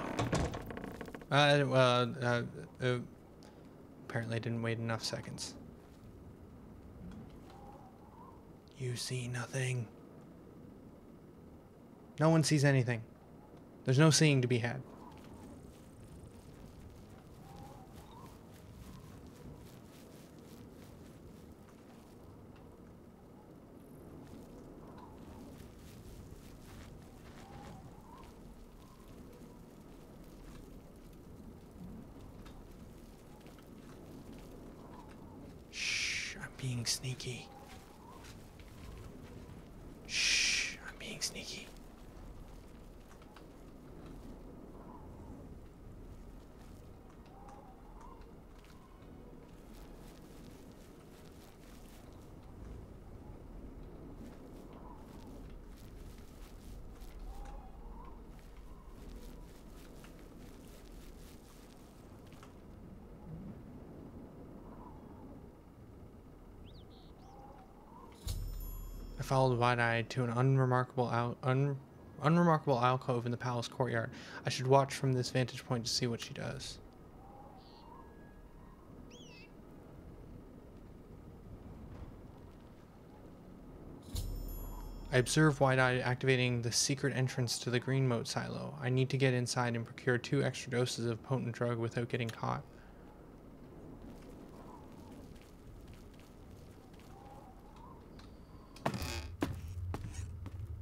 Apparently I didn't wait enough seconds. You see nothing. No one sees anything. There's no seeing to be had. Shh, I'm being sneaky. Shh, I'm being sneaky. I followed Wide-Eye to an unremarkable alcove in the palace courtyard. I should watch from this vantage point to see what she does. I observe Wide-Eye activating the secret entrance to the green moat silo. I need to get inside and procure 2 extra doses of potent drug without getting caught.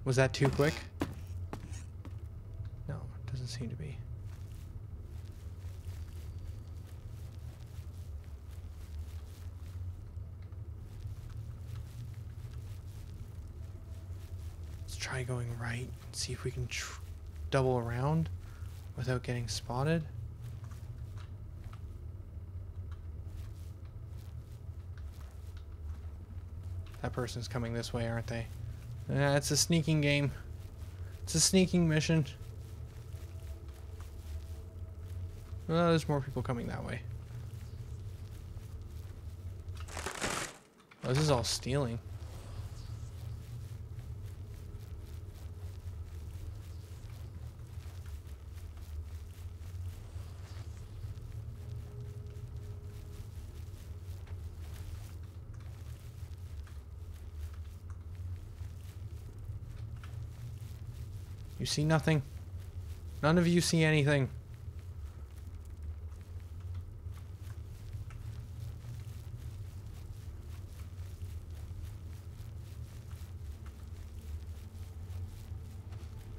Was that too quick? No, it doesn't seem to be. Let's try going right. See if we can double around. without getting spotted. That person's coming this way, aren't they? It's a sneaking game. It's a sneaking mission. Well, there's more people coming that way. Oh, this is all stealing. You see nothing? None of you see anything.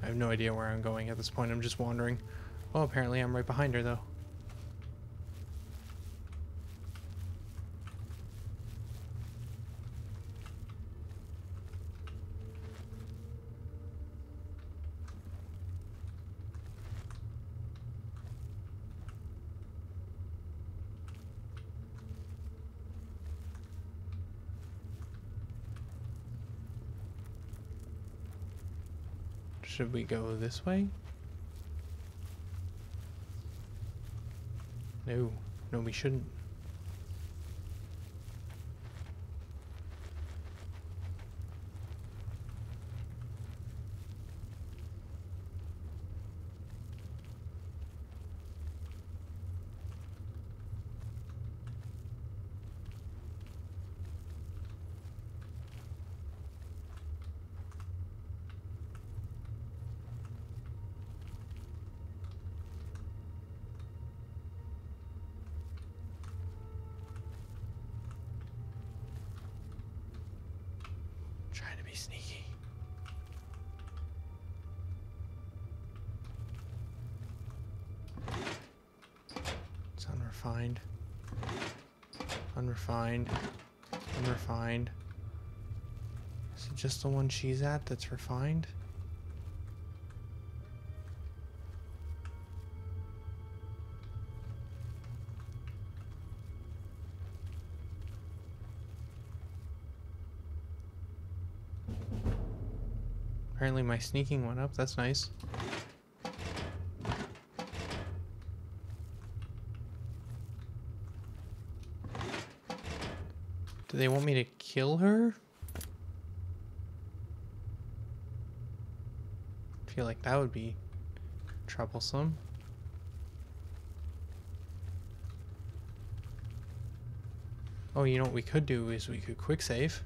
I have no idea where I'm going at this point. I'm just wandering. Well, apparently I'm right behind her, though. Should we go this way? No. No, we shouldn't. Trying to be sneaky. It's unrefined. Unrefined. Unrefined. Is it just the one she's at that's refined? Apparently my sneaking went up. That's nice. Do they want me to kill her? I feel like that would be troublesome. Oh, you know what we could do is we could quick save.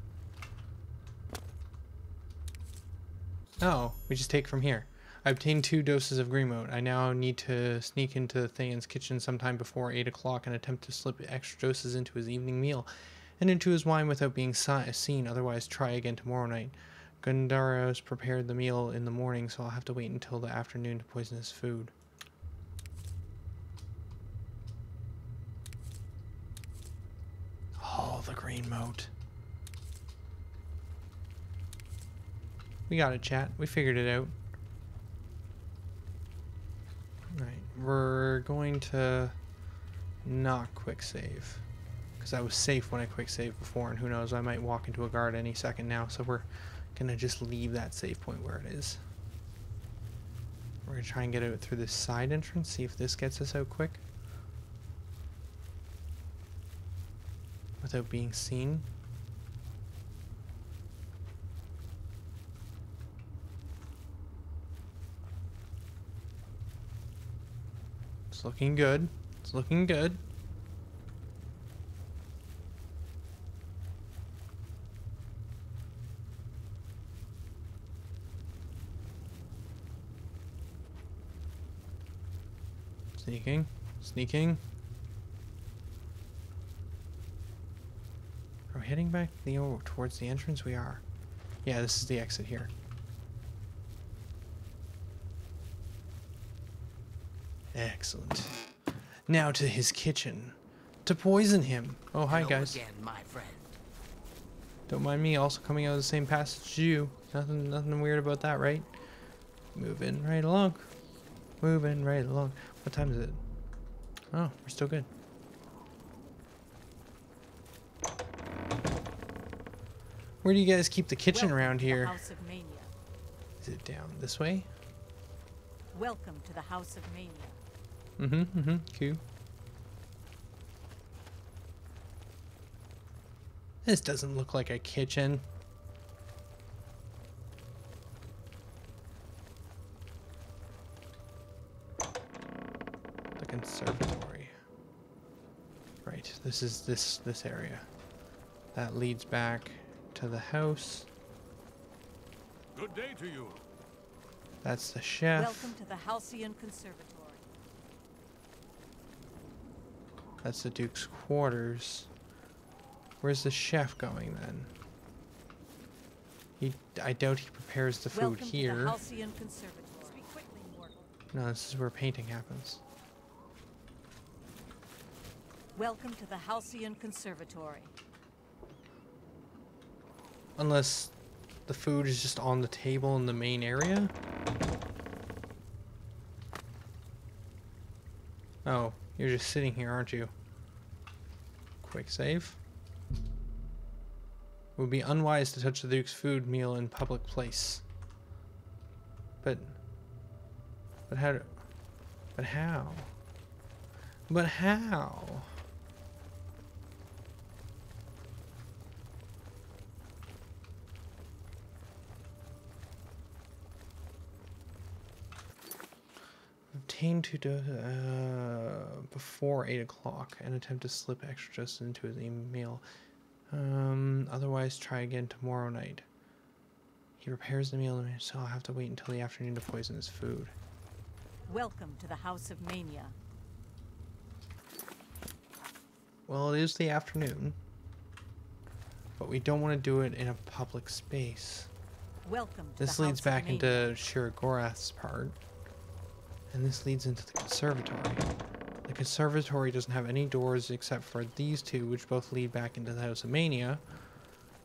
Oh, we just take from here. I obtained 2 doses of green mote. I now need to sneak into Thayan's kitchen sometime before 8 o'clock and attempt to slip extra doses into his evening meal and into his wine without being seen, otherwise try again tomorrow night. Gundaros prepared the meal in the morning, so I'll have to wait until the afternoon to poison his food. Oh, the green mote. We got it, chat. We figured it out. Alright, we're going to not quick save. Because I was safe when I quick saved before, and who knows, I might walk into a guard any second now, so we're gonna just leave that save point where it is. We're gonna try and get out through this side entrance, see if this gets us out quick. Without being seen. It's looking good. It's looking good. Sneaking. Sneaking. Are we heading back towards the entrance? We are. Yeah, this is the exit here. Excellent. Now to his kitchen. To poison him. Oh, hi guys. Again, my friend. Don't mind me also coming out of the same passage as you. Nothing weird about that, right? Moving right along. Moving right along. What time is it? Oh, we're still good. Where do you guys keep the kitchen Welcome around to the here? House of Mania. Is it down this way? Welcome to the House of Mania. Cool. This doesn't look like a kitchen. The conservatory. Right, this is this area. That leads back to the house. Good day to you. That's the chef. Welcome to the Halcyon Conservatory. That's the Duke's quarters. Where's the chef going then? I doubt he prepares the food Welcome here. to the Halcyon Conservatory. Speak quickly, mortal. No, this is where painting happens. Welcome to the Halcyon Conservatory. Unless the food is just on the table in the main area. Oh, you're just sitting here, aren't you? Quick save. It would be unwise to touch the Duke's food meal in public place. But how? But how? But how? Obtain before 8 o'clock and attempt to slip extra just into his email. Otherwise, try again tomorrow night. He prepares the meal, so I'll have to wait until the afternoon to poison his food. Welcome to the House of Mania. Well, it is the afternoon, but we don't want to do it in a public space. Welcome to This the leads House back of Mania. into Shiragorath's part, and this leads into the conservatory. The conservatory doesn't have any doors except for these two, which both lead back into the House of Mania,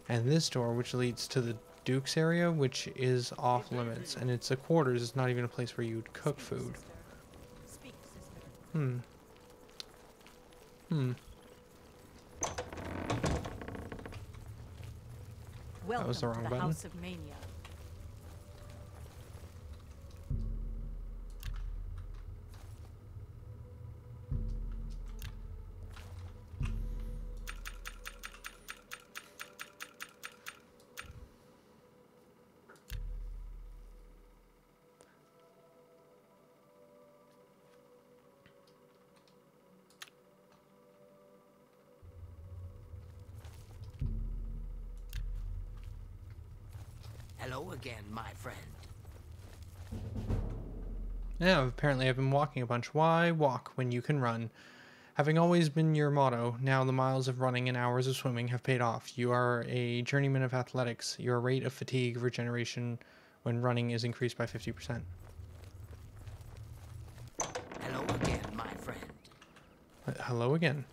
and this door, which leads to the Duke's area, which is off limits, and it's a quarters. It's not even a place where you'd cook food. Speak, sister. Welcome was the wrong to the button. House of Mania. Hello again, my friend. Yeah, apparently I've been walking a bunch. Why walk when you can run? Having always been your motto, now the miles of running and hours of swimming have paid off. You are a journeyman of athletics. Your rate of fatigue regeneration when running is increased by 50%. Hello again, my friend. Hello again.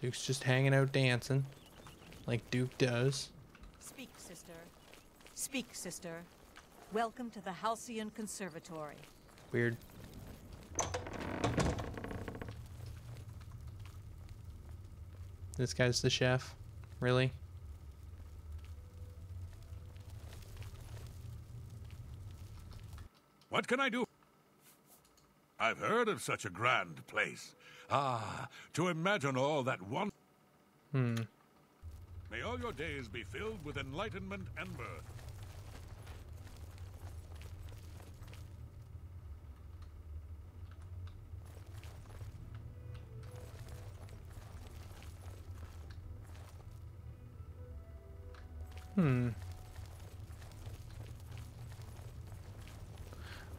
Duke's just hanging out dancing, like Duke does. Speak, sister. Speak, sister. Welcome to the Halcyon Conservatory. Weird. This guy's the chef? Really? What can I do? I've heard of such a grand place. Ah, to imagine all that one... May all your days be filled with enlightenment and mirth.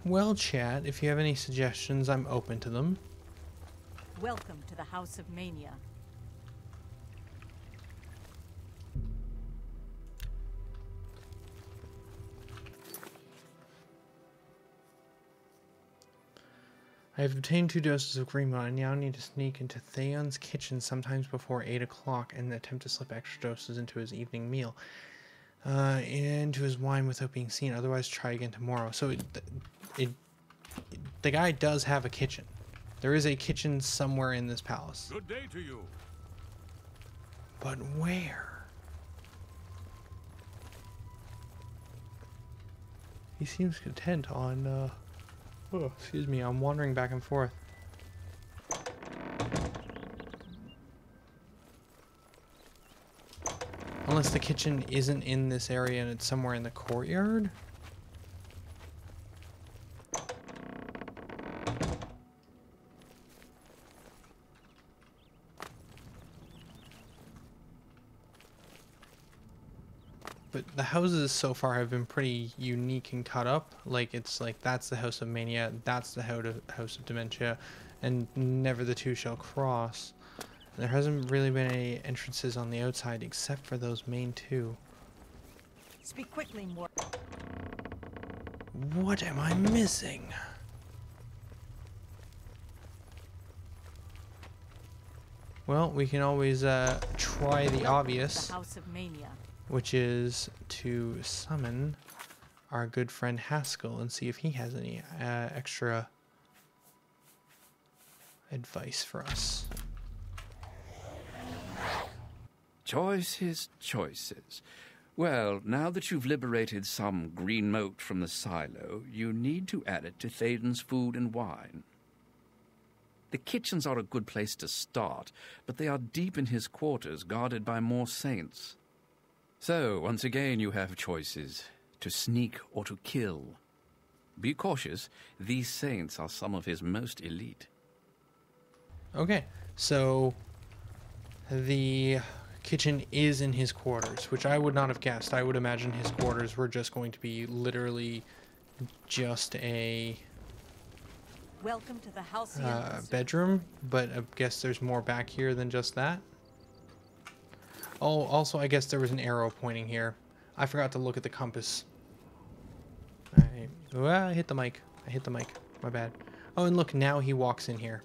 Well, chat, if you have any suggestions, I'm open to them. Welcome to the House of Mania. I have obtained 2 doses of green wine. I now need to sneak into Theon's kitchen sometimes before 8 o'clock and attempt to slip extra doses into his evening meal. Into his wine without being seen. Otherwise, try again tomorrow. So the guy does have a kitchen. There is a kitchen somewhere in this palace. Good day to you. But where? He seems content on, oh, excuse me, I'm wandering back and forth. Unless the kitchen isn't in this area and it's somewhere in the courtyard? But the houses so far have been pretty unique and cut up. Like, it's like, that's the House of Mania, that's the House of Dementia, and never the two shall cross. There hasn't really been any entrances on the outside except for those main two. Speak quickly, more. What am I missing? Well, we can always try the obvious. The House of Mania. Which is to summon our good friend Haskell and see if he has any extra advice for us. Choices, choices. Well, now that you've liberated some green mote from the silo, you need to add it to Théoden's food and wine. The kitchens are a good place to start, but they are deep in his quarters, guarded by more saints. So, once again, you have choices, to sneak or to kill. Be cautious, these saints are some of his most elite. Okay, so the kitchen is in his quarters, which I would not have guessed. I would imagine his quarters were just going to be literally just a Welcome to the Halcyon bedroom, but I guess there's more back here than just that. Oh, also, I guess there was an arrow pointing here. I forgot to look at the compass. Alright. Well, I hit the mic. I hit the mic. My bad. Oh, and look, now he walks in here.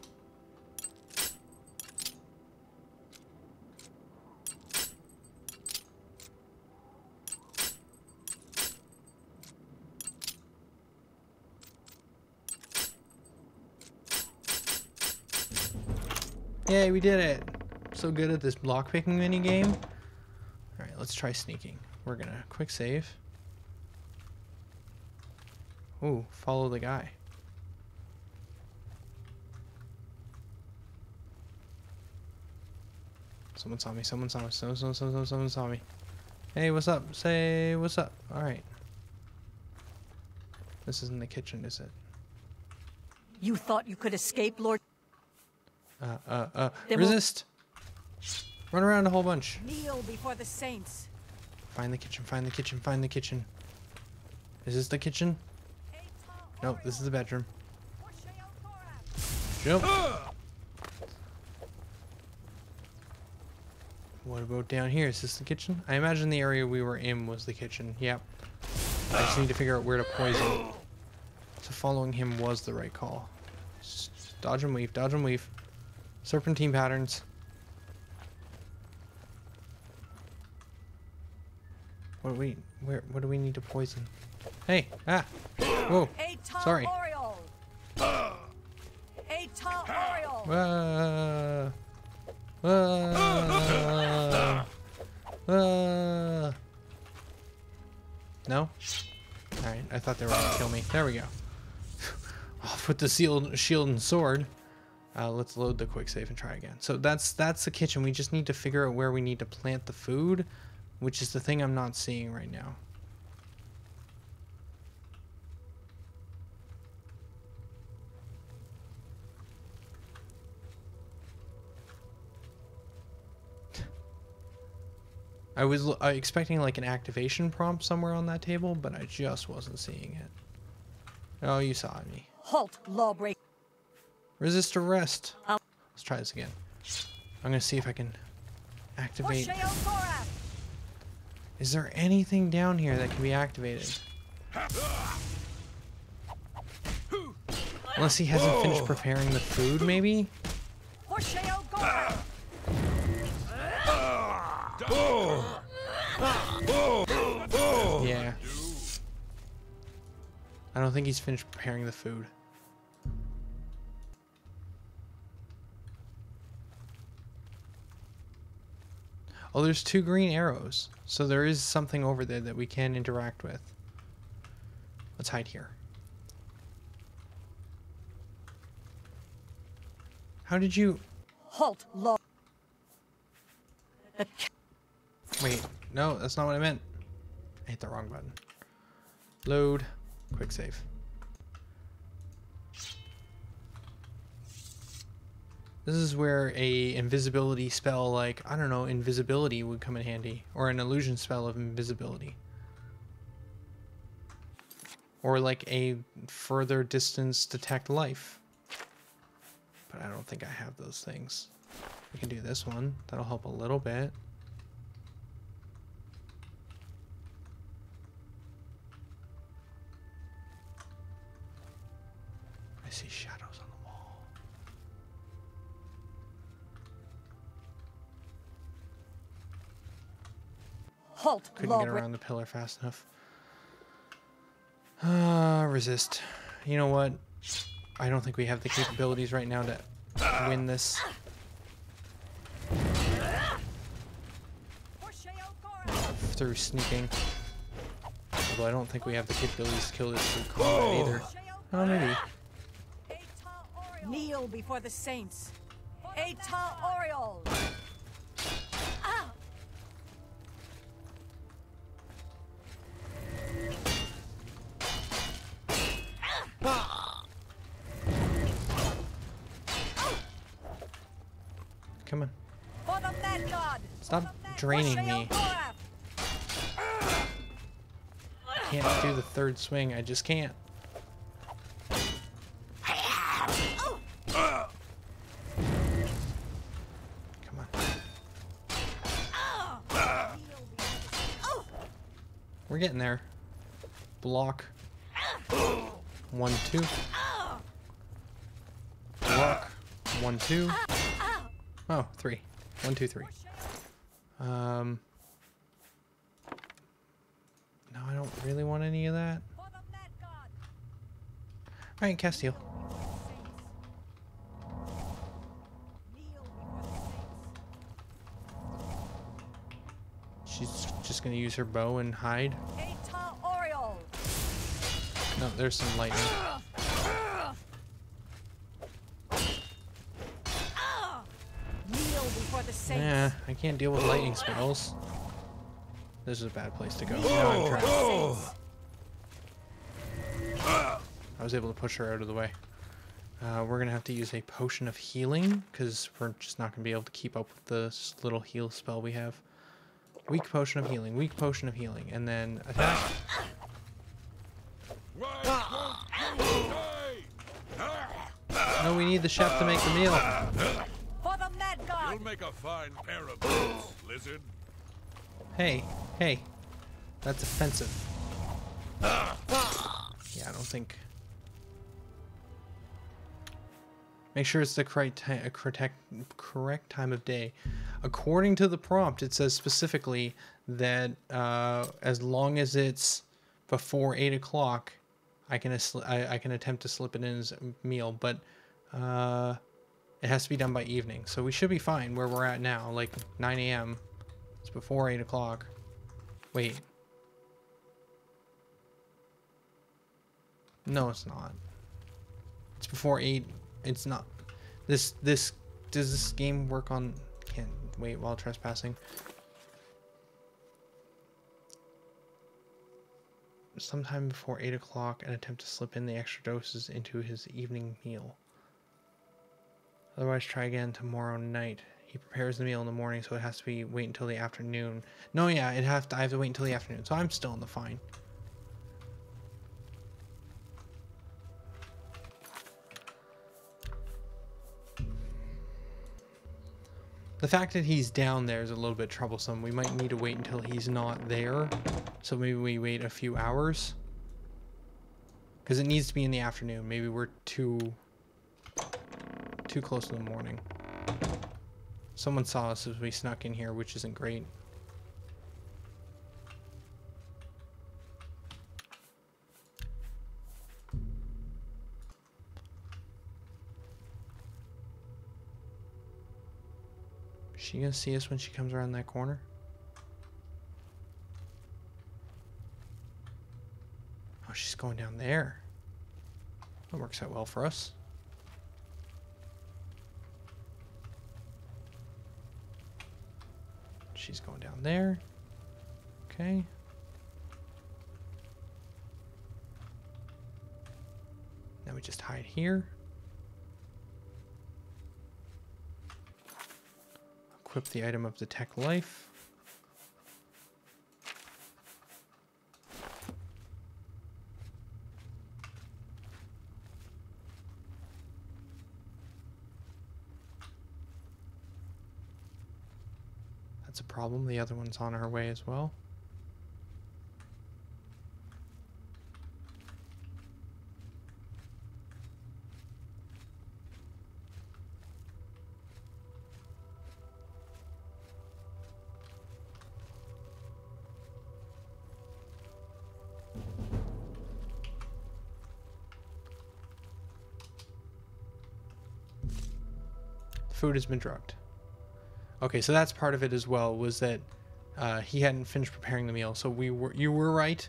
Yay, we did it! So good at this lockpicking mini game. Alright, let's try sneaking. We're gonna quick save. Ooh, follow the guy. Someone saw me, someone saw me, someone saw me. Hey, what's up? Say what's up. Alright. This isn't the kitchen, is it? You thought you could escape, Lord? Resist! Run around a whole bunch. Kneel before the saints. Find the kitchen, find the kitchen, find the kitchen. Is this the kitchen? Nope, this is the bedroom. Jump! What about down here? Is this the kitchen? I imagine the area we were in was the kitchen. Yep. I just need to figure out where to poison. So following him was the right call. Just dodge and weave, dodge and weave. Serpentine patterns. What do we need to poison? Hey! Ah! Whoa! Sorry. No? Alright, I thought they were gonna kill me. There we go. Off with the shield and sword. Let's load the quick save and try again. So that's the kitchen. We just need to figure out where we need to plant the food, which is the thing I'm not seeing right now. I was expecting like an activation prompt somewhere on that table, but I just wasn't seeing it. Oh, you saw me. Halt, lawbreaker. Resist arrest. Let's try this again. I'm gonna see if I can activate. Is there anything down here that can be activated? Unless he hasn't finished preparing the food, maybe? Yeah. I don't think he's finished preparing the food. Oh, there's 2 green arrows. So there is something over there that we can interact with. Let's hide here. How did you... Halt, law. Wait, no, that's not what I meant. I hit the wrong button. Load. Quick save. This is where a invisibility spell like, I don't know, invisibility would come in handy. Or an illusion spell of invisibility. Or like a further distance detect life. But I don't think I have those things. We can do this one. That'll help a little bit. I see shadows on the wall. Halt, Couldn't get around the pillar fast enough. Resist. You know what? I don't think we have the capabilities right now to win this. Through sneaking. Although I don't think we have the capabilities to kill this through combat either. Oh, maybe. Kneel before the saints. Eta Oriole. Come on. For the mad god. Stop draining me. I can't do the third swing. I just can't. Come on. We're getting there. Block. 1, 2. Block. 1, 2. Oh, 3. 1, 2, 3. No, I don't really want any of that. Alright, Castile. She's just gonna use her bow and hide. No, there's some lightning. Yeah, I can't deal with lightning spells. This is a bad place to go. Now I'm trapped. I was able to push her out of the way. We're gonna have to use a potion of healing because we're just not gonna be able to keep up with this little heal spell we have. Weak potion of healing, weak potion of healing, and then attack. No, we need the chef to make the meal. For the mad god. You'll make a fine pair of boots, lizard. Hey, hey, that's offensive. Yeah, I don't think. Make sure it's the correct time of day. According to the prompt, it says specifically that as long as it's before 8 o'clock, I can attempt to slip it in as a meal, but it has to be done by evening. So we should be fine where we're at now, like 9 a.m. It's before 8 o'clock. Wait. No, it's not. It's before 8. It's not. Does this game work on... Can't wait while trespassing. Sometime before 8 o'clock and attempt to slip in the extra doses into his evening meal. Otherwise, try again tomorrow night. He prepares the meal in the morning, so it has to be wait until the afternoon. No, yeah, I have to wait until the afternoon, so I'm still in the fine. The fact that he's down there is a little bit troublesome. We might need to wait until he's not there. So maybe we wait a few hours. Because it needs to be in the afternoon. Maybe we're too close to the morning. Someone saw us as we snuck in here, which isn't great. Is she gonna see us when she comes around that corner? Oh, she's going down there. That works out well for us. She's going down there. Okay. Now we just hide here. Equip the item of Detect Life. That's a problem. The other one's on her way as well. Food has been drugged. Okay, so that's part of it as well, was that he hadn't finished preparing the meal. So you were right.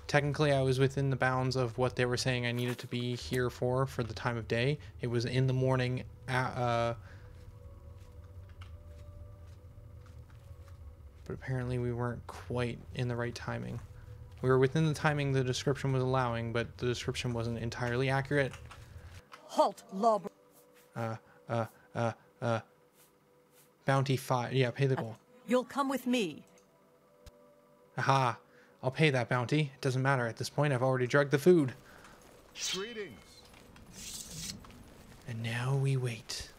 Technically, I was within the bounds of what they were saying I needed to be here for the time of day. It was in the morning. But apparently we weren't quite in the right timing. We were within the timing the description was allowing, but the description wasn't entirely accurate. Halt, lawbreaker. Bounty 5. Yeah, pay the goal. You'll come with me. Aha. I'll pay that bounty. It doesn't matter at this point. I've already drugged the food. Greetings. And now we wait.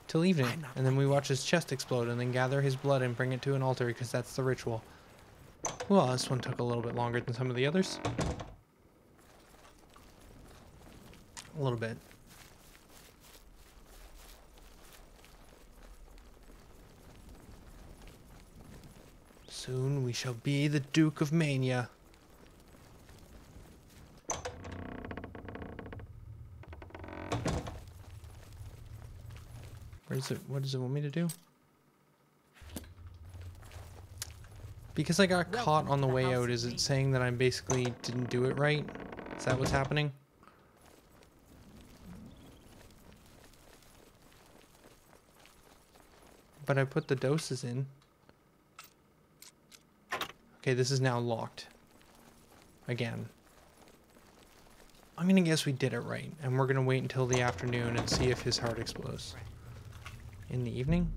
Till evening. And then we watch his chest explode and then gather his blood and bring it to an altar because that's the ritual. Well, this one took a little bit longer than some of the others. A little bit. Soon we shall be the Duke of Mania. Where is it? What does it want me to do? Because I got caught on the way out, is it saying that I basically didn't do it right? Is that what's happening? But I put the doses in. Okay, this is now locked. Again. I'm gonna guess we did it right. And we're gonna wait until the afternoon and see if his heart explodes. In the evening?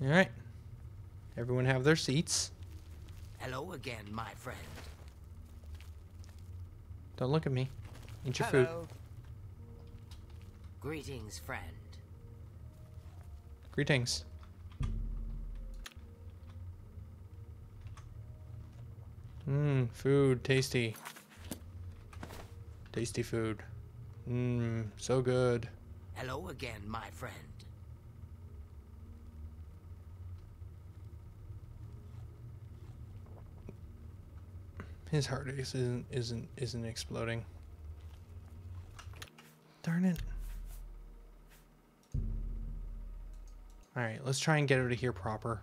All right. Everyone have their seats. Hello again, my friend. Don't look at me. Eat your food. Greetings, friend. Greetings. Food. Tasty. Tasty food. So good. Hello again, my friend. His heart isn't exploding. Darn it. Alright, let's try and get out of here proper.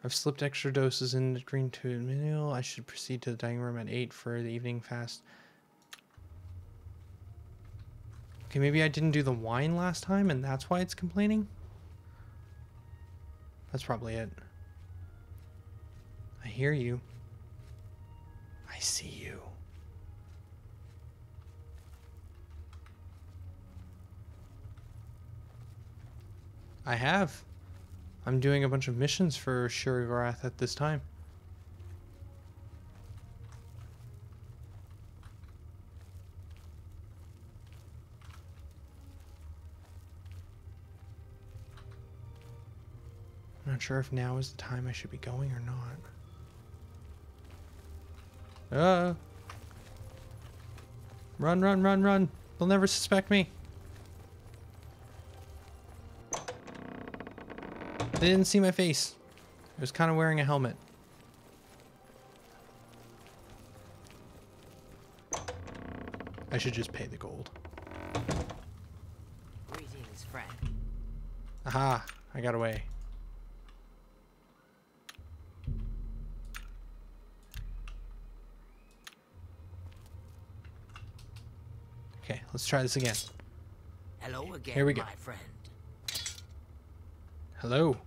I've slipped extra doses in the green tube meal. I should proceed to the dining room at 8 for the evening fast. Okay, maybe I didn't do the wine last time and that's why it's complaining? That's probably it. I hear you. I see you. I have. I'm doing a bunch of missions for Shivering at this time. I'm not sure if now is the time I should be going or not. Run, run, run, run. They'll never suspect me. They didn't see my face. I was kind of wearing a helmet. I should just pay the gold. Greetings, friend. Aha, I got away. Okay, let's try this again. Hello again, Here we go. my friend. Hello.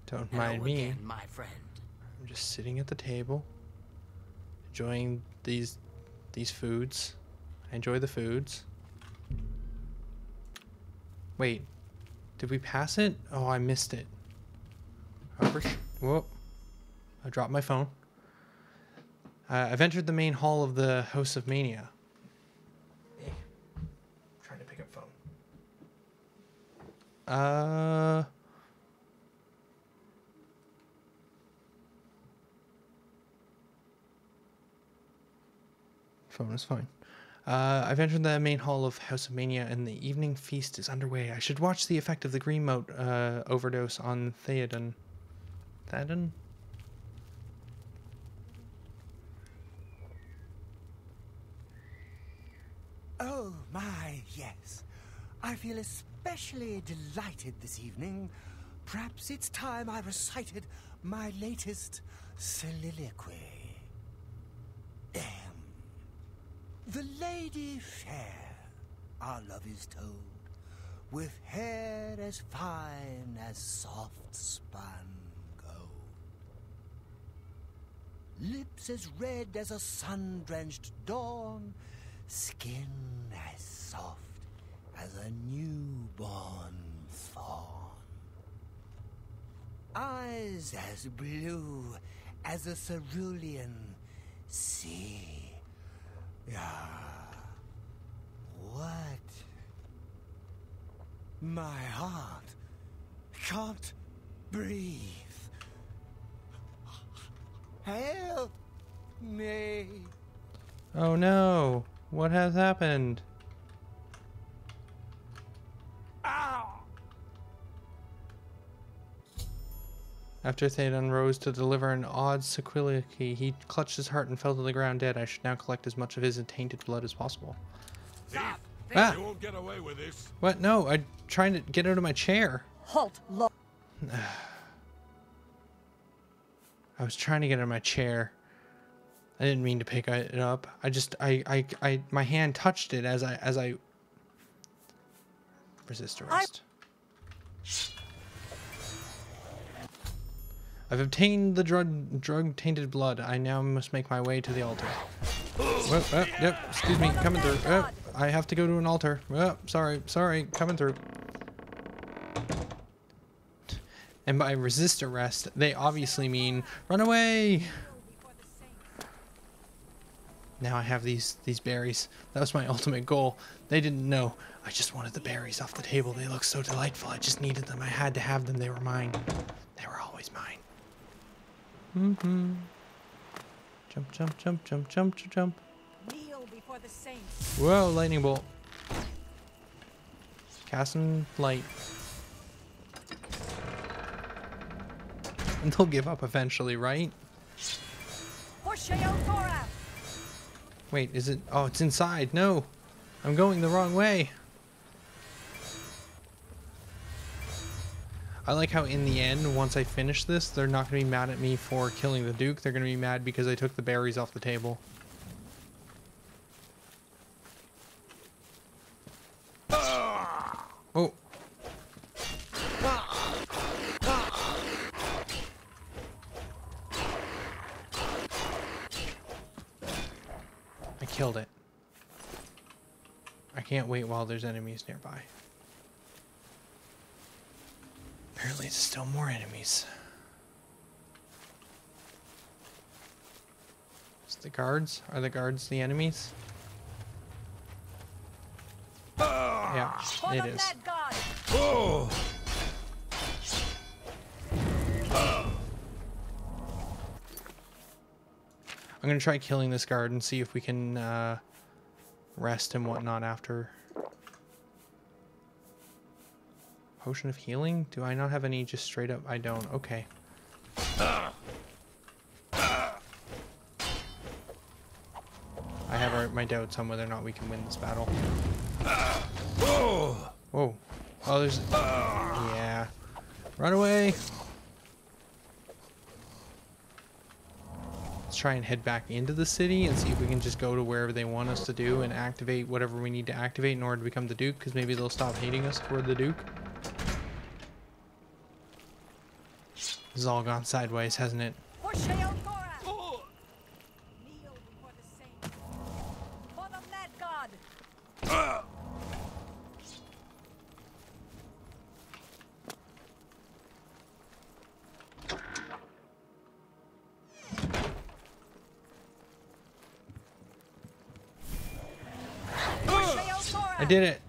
Don't mind Hello me. again, my friend. I'm just sitting at the table, enjoying these foods. I enjoy the foods. Wait, did we pass it? Oh, I missed it. Whoa! I dropped my phone. I've entered the main hall of the House of Mania. Hey, I'm trying to pick up phone. Phone is fine. I've entered the main hall of House of Mania, and the evening feast is underway. I should watch the effect of the green mote overdose on Theoden. Theoden? Oh, my, yes. I feel especially delighted this evening. Perhaps it's time I recited my latest soliloquy. The lady fair, our love is told, with hair as fine as soft spun gold, lips as red as a sun-drenched dawn, skin as soft as a newborn fawn, eyes as blue as a cerulean sea. Yeah. What? My heart can't breathe. Help me. Oh no! What has happened? Ow! After Theoden rose to deliver an odd soliloquy, he clutched his heart and fell to the ground dead. I should now collect as much of his tainted blood as possible. Stop! Ah! You won't get away with this. What? No, I'm trying to get out of my chair. Halt, Lord. I was trying to get out of my chair. I didn't mean to pick it up. My hand touched it as I resist arrest. I've obtained the drug-tainted blood. I now must make my way to the altar. Yep, excuse me, coming through. I have to go to an altar. Sorry, coming through. And by resist arrest, they obviously mean run away. Now I have these berries. That was my ultimate goal. They didn't know. I just wanted the berries off the table. They look so delightful. I just needed them. I had to have them. They were mine. They were always mine. Jump, jump, jump, jump, jump, jump. Kneel before the saints. Whoa, lightning bolt. Casting light. And they'll give up eventually, right? Wait, is it? Oh, it's inside. No, I'm going the wrong way. I like how in the end, once I finish this, they're not going to be mad at me for killing the Duke. They're going to be mad because I took the berries off the table. Oh. I killed it. I can't wait while there's enemies nearby. Apparently there's still more enemies. It's the guards? Are the guards the enemies? Yeah, it is. Oh! I'm gonna try killing this guard and see if we can rest and whatnot after. Potion of healing? Do I not have any just straight up? I don't. Okay. I have my doubts on whether or not we can win this battle. Whoa. Oh, there's... Yeah. Run away! Let's try and head back into the city and see if we can just go to wherever they want us to do and activate whatever we need to activate in order to become the Duke, because maybe they'll stop hating us for the Duke. This has all gone sideways, hasn't it? I did it.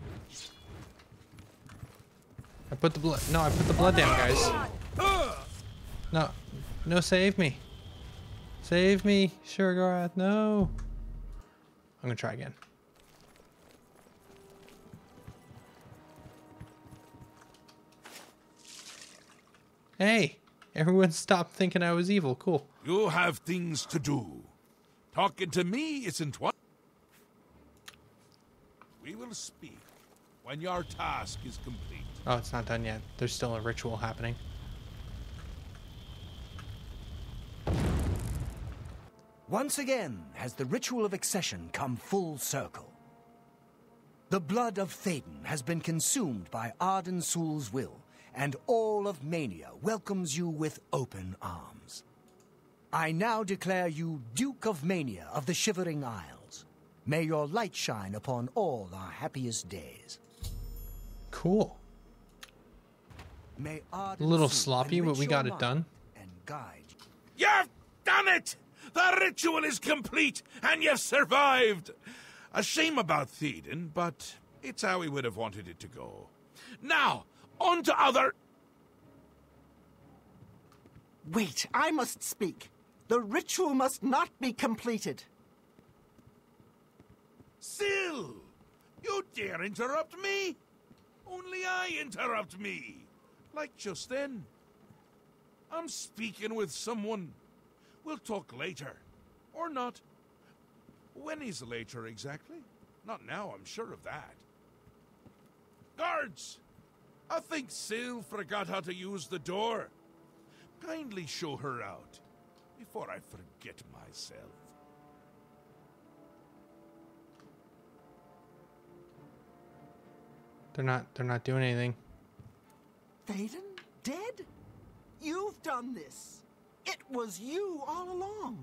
I put the blood. No, I put the blood down, guys. No, save me. Save me, Shivering. No. I'm gonna try again. Hey, everyone stopped thinking I was evil. Cool. You have things to do. Talking to me isn't what. We will speak when your task is complete. Oh, it's not done yet. There's still a ritual happening. Once again has the Ritual of Accession come full circle. The blood of Théden has been consumed by Arden Sul's will, and all of Mania welcomes you with open arms. I now declare you Duke of Mania of the Shivering Isles. May your light shine upon all our happiest days. Cool. May a little sloppy, but we got it done. And guide you. You've done it! The ritual is complete, and you've survived! A shame about Théden, but it's how we would have wanted it to go. Now, on to other... Wait, I must speak. The ritual must not be completed. Syl! You dare interrupt me? Only I interrupt me. Like just then. I'm speaking with someone. We'll talk later. Or not. When is later exactly? Not now, I'm sure of that. Guards! I think Syl forgot how to use the door. Kindly show her out before I forget myself. They're not doing anything. Théden? Dead? You've done this. It was you all along.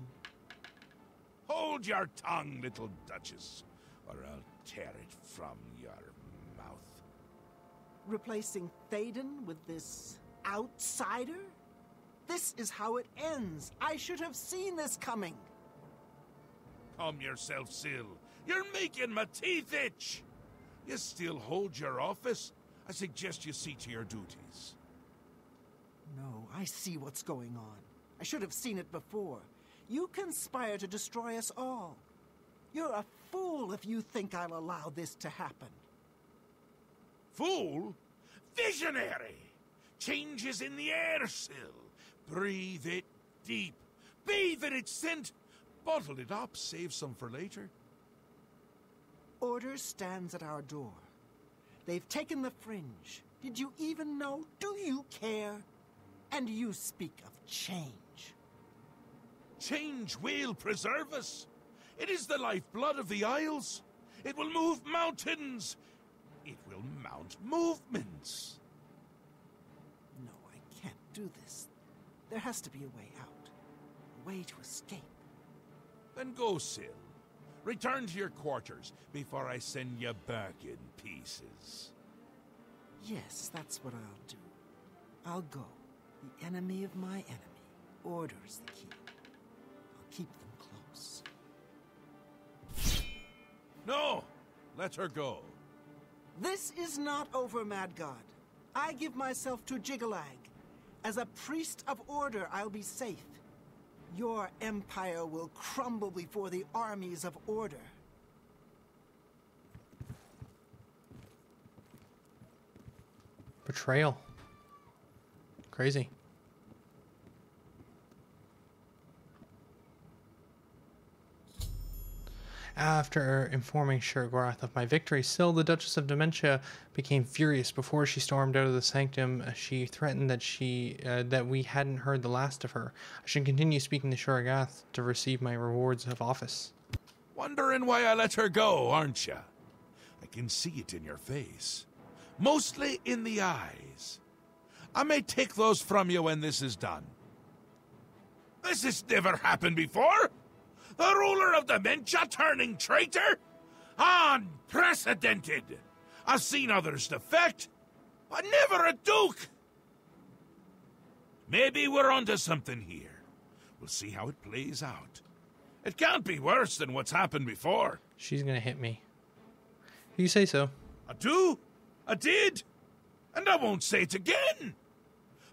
Hold your tongue, little Duchess, or I'll tear it from your mouth. Replacing Théden with this outsider? This is how it ends. I should have seen this coming. Calm yourself, Syl. You're making my teeth itch. You still hold your office. I suggest you see to your duties. No, I see what's going on. I should have seen it before. You conspire to destroy us all. You're a fool if you think I'll allow this to happen. Fool? Visionary! Change is in the air, Syl. Breathe it deep. Bathe in its scent. Bottle it up, save some for later. Order stands at our door. They've taken the fringe. Did you even know? Do you care? And you speak of change. Change will preserve us. It is the lifeblood of the Isles. It will move mountains. It will mount movements. No, I can't do this. There has to be a way out. A way to escape. Then go, Syl. Return to your quarters before I send you back in pieces. Yes, that's what I'll do. I'll go. The enemy of my enemy orders the key. I'll keep them close. No! Let her go. This is not over, Mad God. I give myself to Jiggalag. As a priest of order, I'll be safe. Your empire will crumble before the armies of order. Betrayal. Crazy. After informing Shirgorath of my victory, Syl, the Duchess of Dementia, became furious. Before she stormed out of the sanctum, she threatened that we hadn't heard the last of her. I should continue speaking to Shirgorath to receive my rewards of office. Wondering why I let her go, aren't you? I can see it in your face. Mostly in the eyes. I may take those from you when this is done. This has never happened before! The ruler of Dementia turning traitor? Unprecedented! I've seen others defect, but never a duke! Maybe we're onto something here. We'll see how it plays out. It can't be worse than what's happened before. She's gonna hit me. You say so. I do. I did. And I won't say it again.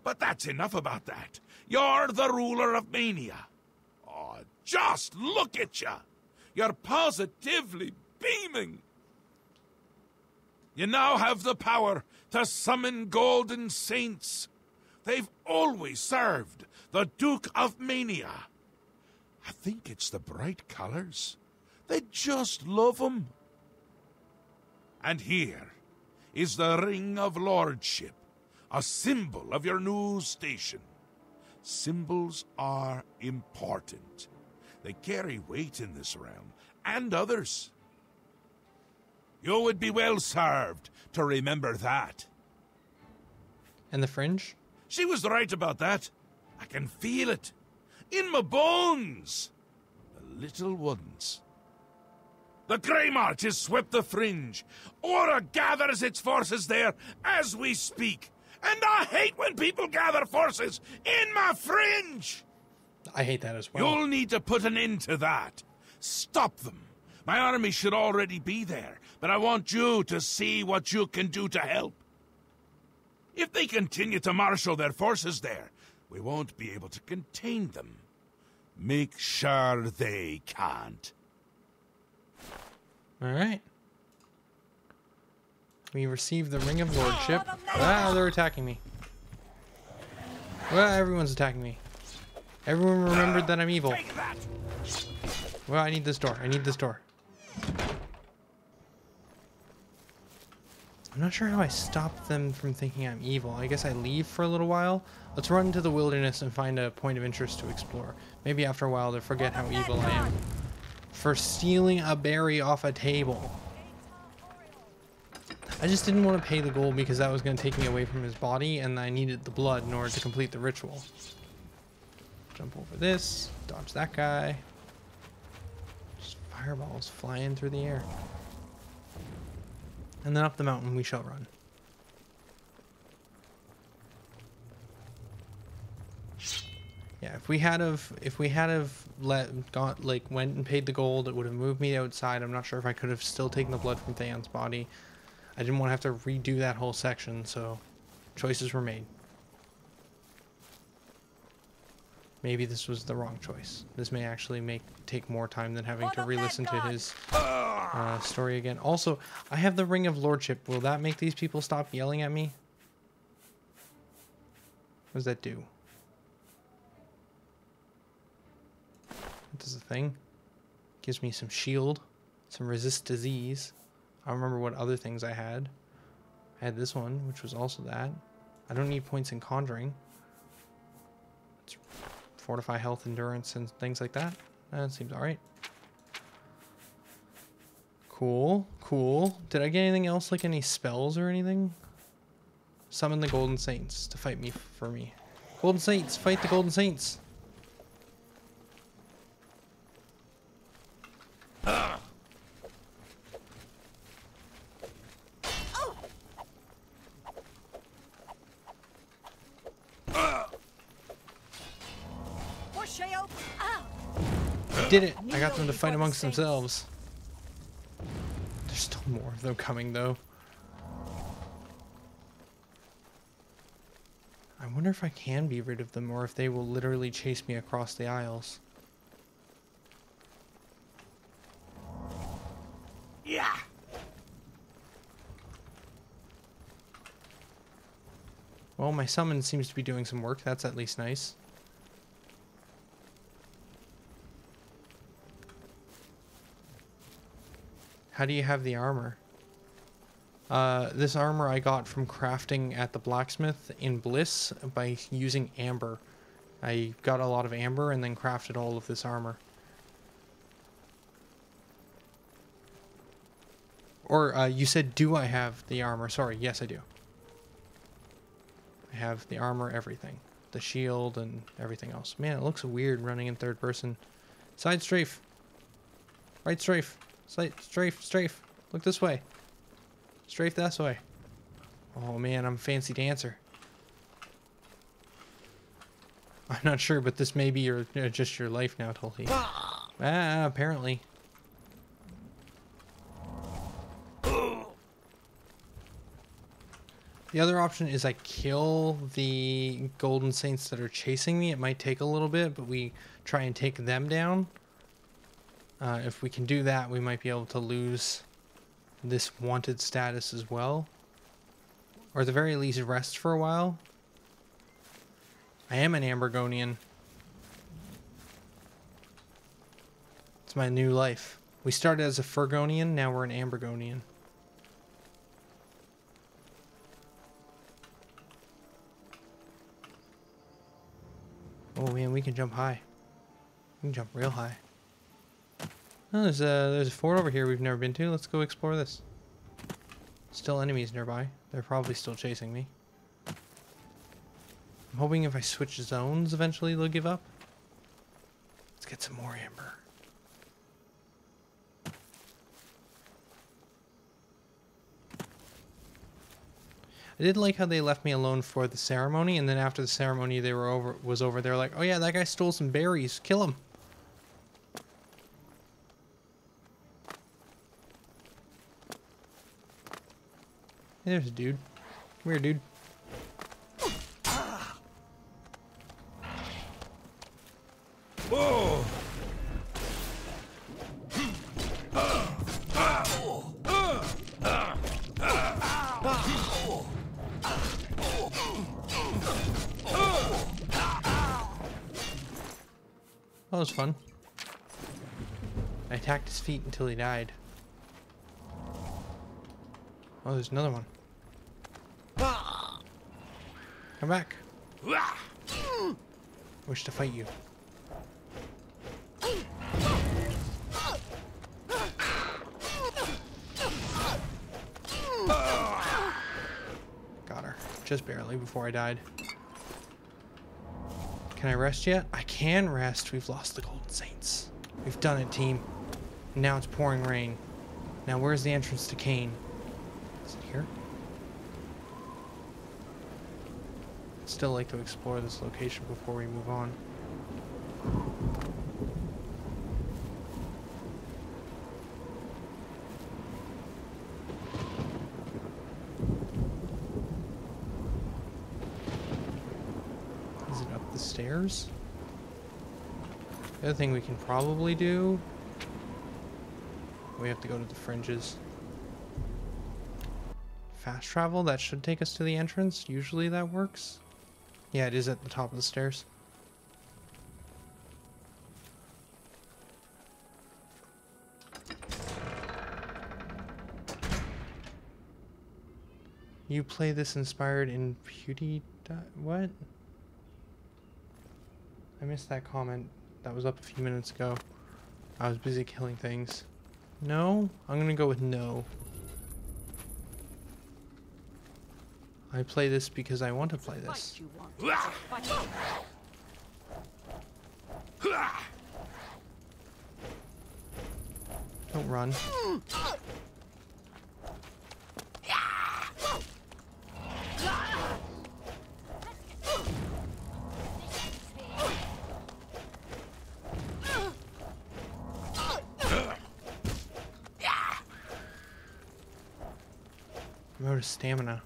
But that's enough about that. You're the ruler of Mania. Oh, just look at you. You're positively beaming. You now have the power to summon golden saints. They've always served the Duke of Mania. I think it's the bright colors. They just love 'em. And here is the Ring of Lordship, a symbol of your new station. Symbols are important. They carry weight in this realm, and others. You would be well served to remember that. And the fringe? She was right about that. I can feel it. In my bones. The little ones. The Grey March has swept the fringe. Aura gathers its forces there as we speak. And I hate when people gather forces in my fringe! I hate that as well. You'll need to put an end to that. Stop them. My army should already be there, but I want you to see what you can do to help. If they continue to marshal their forces there, we won't be able to contain them. Make sure they can't. All right. We received the Ring of Lordship. Ah, they're attacking me. Well, everyone's attacking me. Everyone remembered that I'm evil. Well, I need this door. I need this door. I'm not sure how I stop them from thinking I'm evil. I guess I leave for a little while. Let's run into the wilderness and find a point of interest to explore. Maybe after a while they'll forget how evil I am. For stealing a berry off a table. I just didn't want to pay the gold because that was going to take me away from his body, and I needed the blood in order to complete the ritual. Jump over this, dodge that guy. Just fireballs flying through the air. And then up the mountain we shall run. Yeah, if we had went and paid the gold, it would have moved me outside. I'm not sure if I could have still taken the blood from Theon's body. I didn't want to have to redo that whole section, so choices were made. Maybe this was the wrong choice. This may actually take more time than having to re-listen to his story again. Also, I have the Ring of Lordship. Will that make these people stop yelling at me? What does that do? What does the thing? Gives me some shield, some resist disease. I don't remember what other things I had. I had this one, which was also that. I don't need points in conjuring. Let's fortify health, endurance, and things like that. That seems alright. Cool, cool. Did I get anything else, like any spells or anything? Summon the Golden Saints to fight me for me. Golden Saints, fight the Golden Saints. Did it! I got them to fight amongst themselves. There's still more of them coming, though. I wonder if I can be rid of them, or if they will literally chase me across the aisles. Yeah. Well, my summon seems to be doing some work. That's at least nice. How do you have the armor? This armor I got from crafting at the blacksmith in Bliss by using amber. I got a lot of amber and then crafted all of this armor. Or, you said, do I have the armor? Sorry, yes I do. I have the armor, everything. The shield and everything else. Man, it looks weird running in third person. Side strafe. Right strafe. Strafe, strafe. Look this way. Strafe this way. Oh man, I'm a fancy dancer. I'm not sure, but this may be your just your life now, Tulsi. Ah, apparently. The other option is I kill the Golden Saints that are chasing me. It might take a little bit, but we try and take them down. If we can do that, we might be able to lose this wanted status as well. Or at the very least, rest for a while. I am an Ambergonian. It's my new life. We started as a Fergonian, now we're an Ambergonian. Oh man, we can jump high. We can jump real high. Oh, there's a fort over here we've never been to. Let's go explore this. Still enemies nearby. They're probably still chasing me. I'm hoping if I switch zones, eventually they'll give up. Let's get some more amber. I did like how they left me alone for the ceremony, and then after the ceremony was over, they were like, oh yeah, that guy stole some berries. Kill him. Hey, there's a dude. Come here, dude. Whoa! That was fun. I attacked his feet until he died. Oh, there's another one. Come back. Wish to fight you. Got her. Just barely before I died. Can I rest yet? I can rest. We've lost the Golden Saints. We've done it, team. And now it's pouring rain. Now where's the entrance to Cain? Is it here? I'd still like to explore this location before we move on. Is it up the stairs? The other thing we can probably do... We have to go to the fringes. Fast travel? That should take us to the entrance. Usually that works. Yeah, it is at the top of the stairs. You play this inspired in Pewdie... What? I missed that comment. That was up a few minutes ago. I was busy killing things. No? I'm gonna go with no. I play this because I want to play this. Don't run. I'm out of stamina.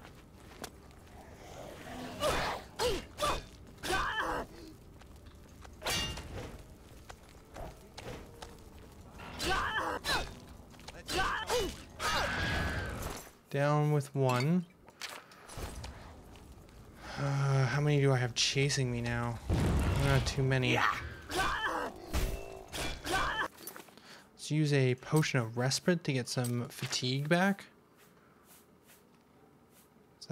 Down with one. How many do I have chasing me now? Not too many. Let's use a potion of respite to get some fatigue back. Is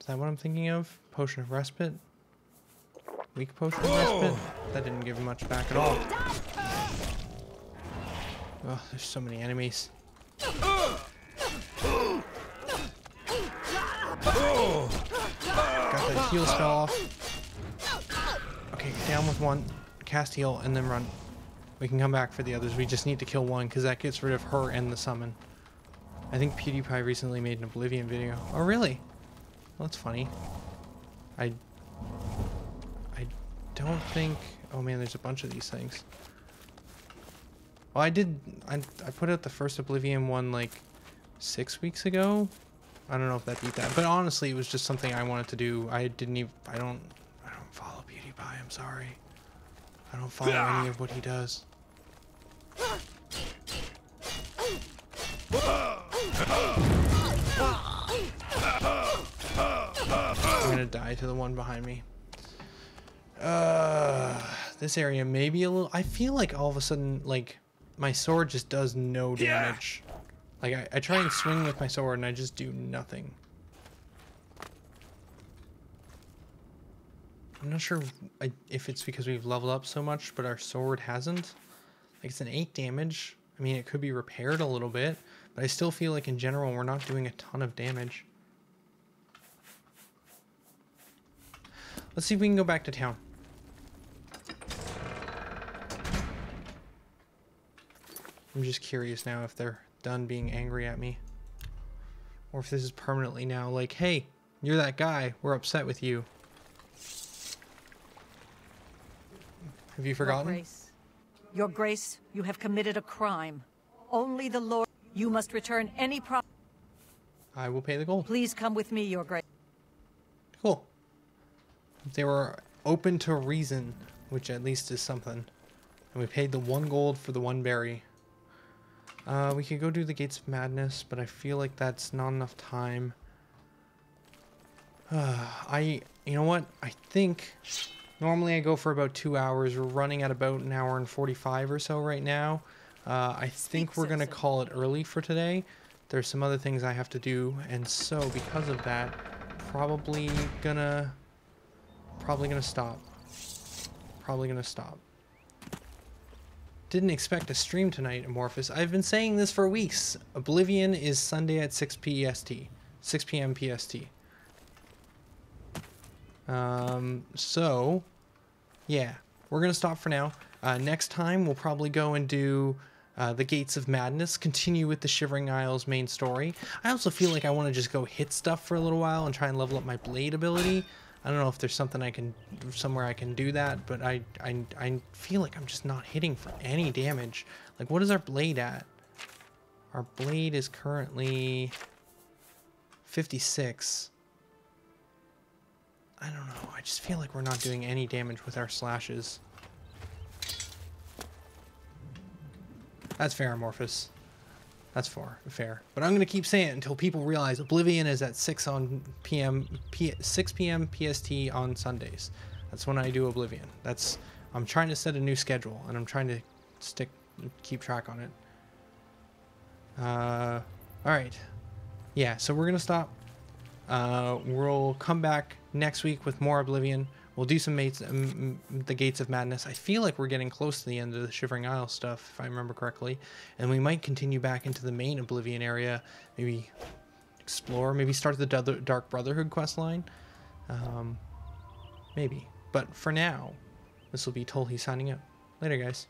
that what I'm thinking of? Potion of respite? Weak potion of respite? That didn't give much back at all. Oh, there's so many enemies. Got that heal spell off. Okay, down with one. Cast heal and then run. We can come back for the others. We just need to kill one because that gets rid of her and the summon. I think PewDiePie recently made an Oblivion video. Oh, really? Well, that's funny. I don't think... Oh man, there's a bunch of these things. Well, I put out the first Oblivion one like 6 weeks ago. I don't know if that beat that, but honestly, it was just something I wanted to do. I don't follow PewDiePie. I'm sorry. I don't follow any of what he does. I'm gonna die to the one behind me. This area may be a little... I feel like all of a sudden, like, my sword just does no damage. Like, I try and swing with my sword and I just do nothing. I'm not sure if it's because we've leveled up so much, but our sword hasn't. Like, it's an 8 damage. I mean, it could be repaired a little bit, but I still feel like in general we're not doing a ton of damage. Let's see if we can go back to town. I'm just curious now if they're done being angry at me. Or if this is permanently now like, hey, you're that guy. We're upset with you. Have you forgotten? Your Grace, you have committed a crime. Only the Lord... You must return any I will pay the gold. Please come with me, Your Grace. Cool. They were open to reason, which at least is something. And we paid the 1 gold for the 1 berry. We could go do the Gates of Madness, but I feel like that's not enough time. You know what? I think normally I go for about 2 hours. We're running at about 1 hour and 45 or so right now. I think we're gonna call it early for today. There's some other things I have to do, and so because of that, probably gonna stop. Probably gonna stop. Didn't expect a stream tonight, Amorphous. I've been saying this for weeks. Oblivion is Sunday at 6 p.m. PST. So, yeah, we're gonna stop for now. Next time, we'll probably go and do the Gates of Madness, continue with the Shivering Isles main story. I also feel like I want to just go hit stuff for a little while and try and level up my blade ability. I don't know if there's something somewhere I can do that, but I feel like I'm just not hitting for any damage. Like, what is our blade at? Our blade is currently 56. I don't know. I just feel like we're not doing any damage with our slashes. That's fair, Amorphous. That's fair. But I'm going to keep saying it until people realize Oblivion is at 6 p.m. PST on Sundays. That's when I do Oblivion. I'm trying to set a new schedule, and I'm trying to keep track on it. All right. Yeah, so we're going to stop. We'll come back next week with more Oblivion. We'll do some the Gates of Madness. I feel like we're getting close to the end of the Shivering Isle stuff, if I remember correctly. And we might continue back into the main Oblivion area. Maybe explore, maybe start the Dark Brotherhood questline. Maybe. But for now, this will be Tolhi signing out. Later, guys.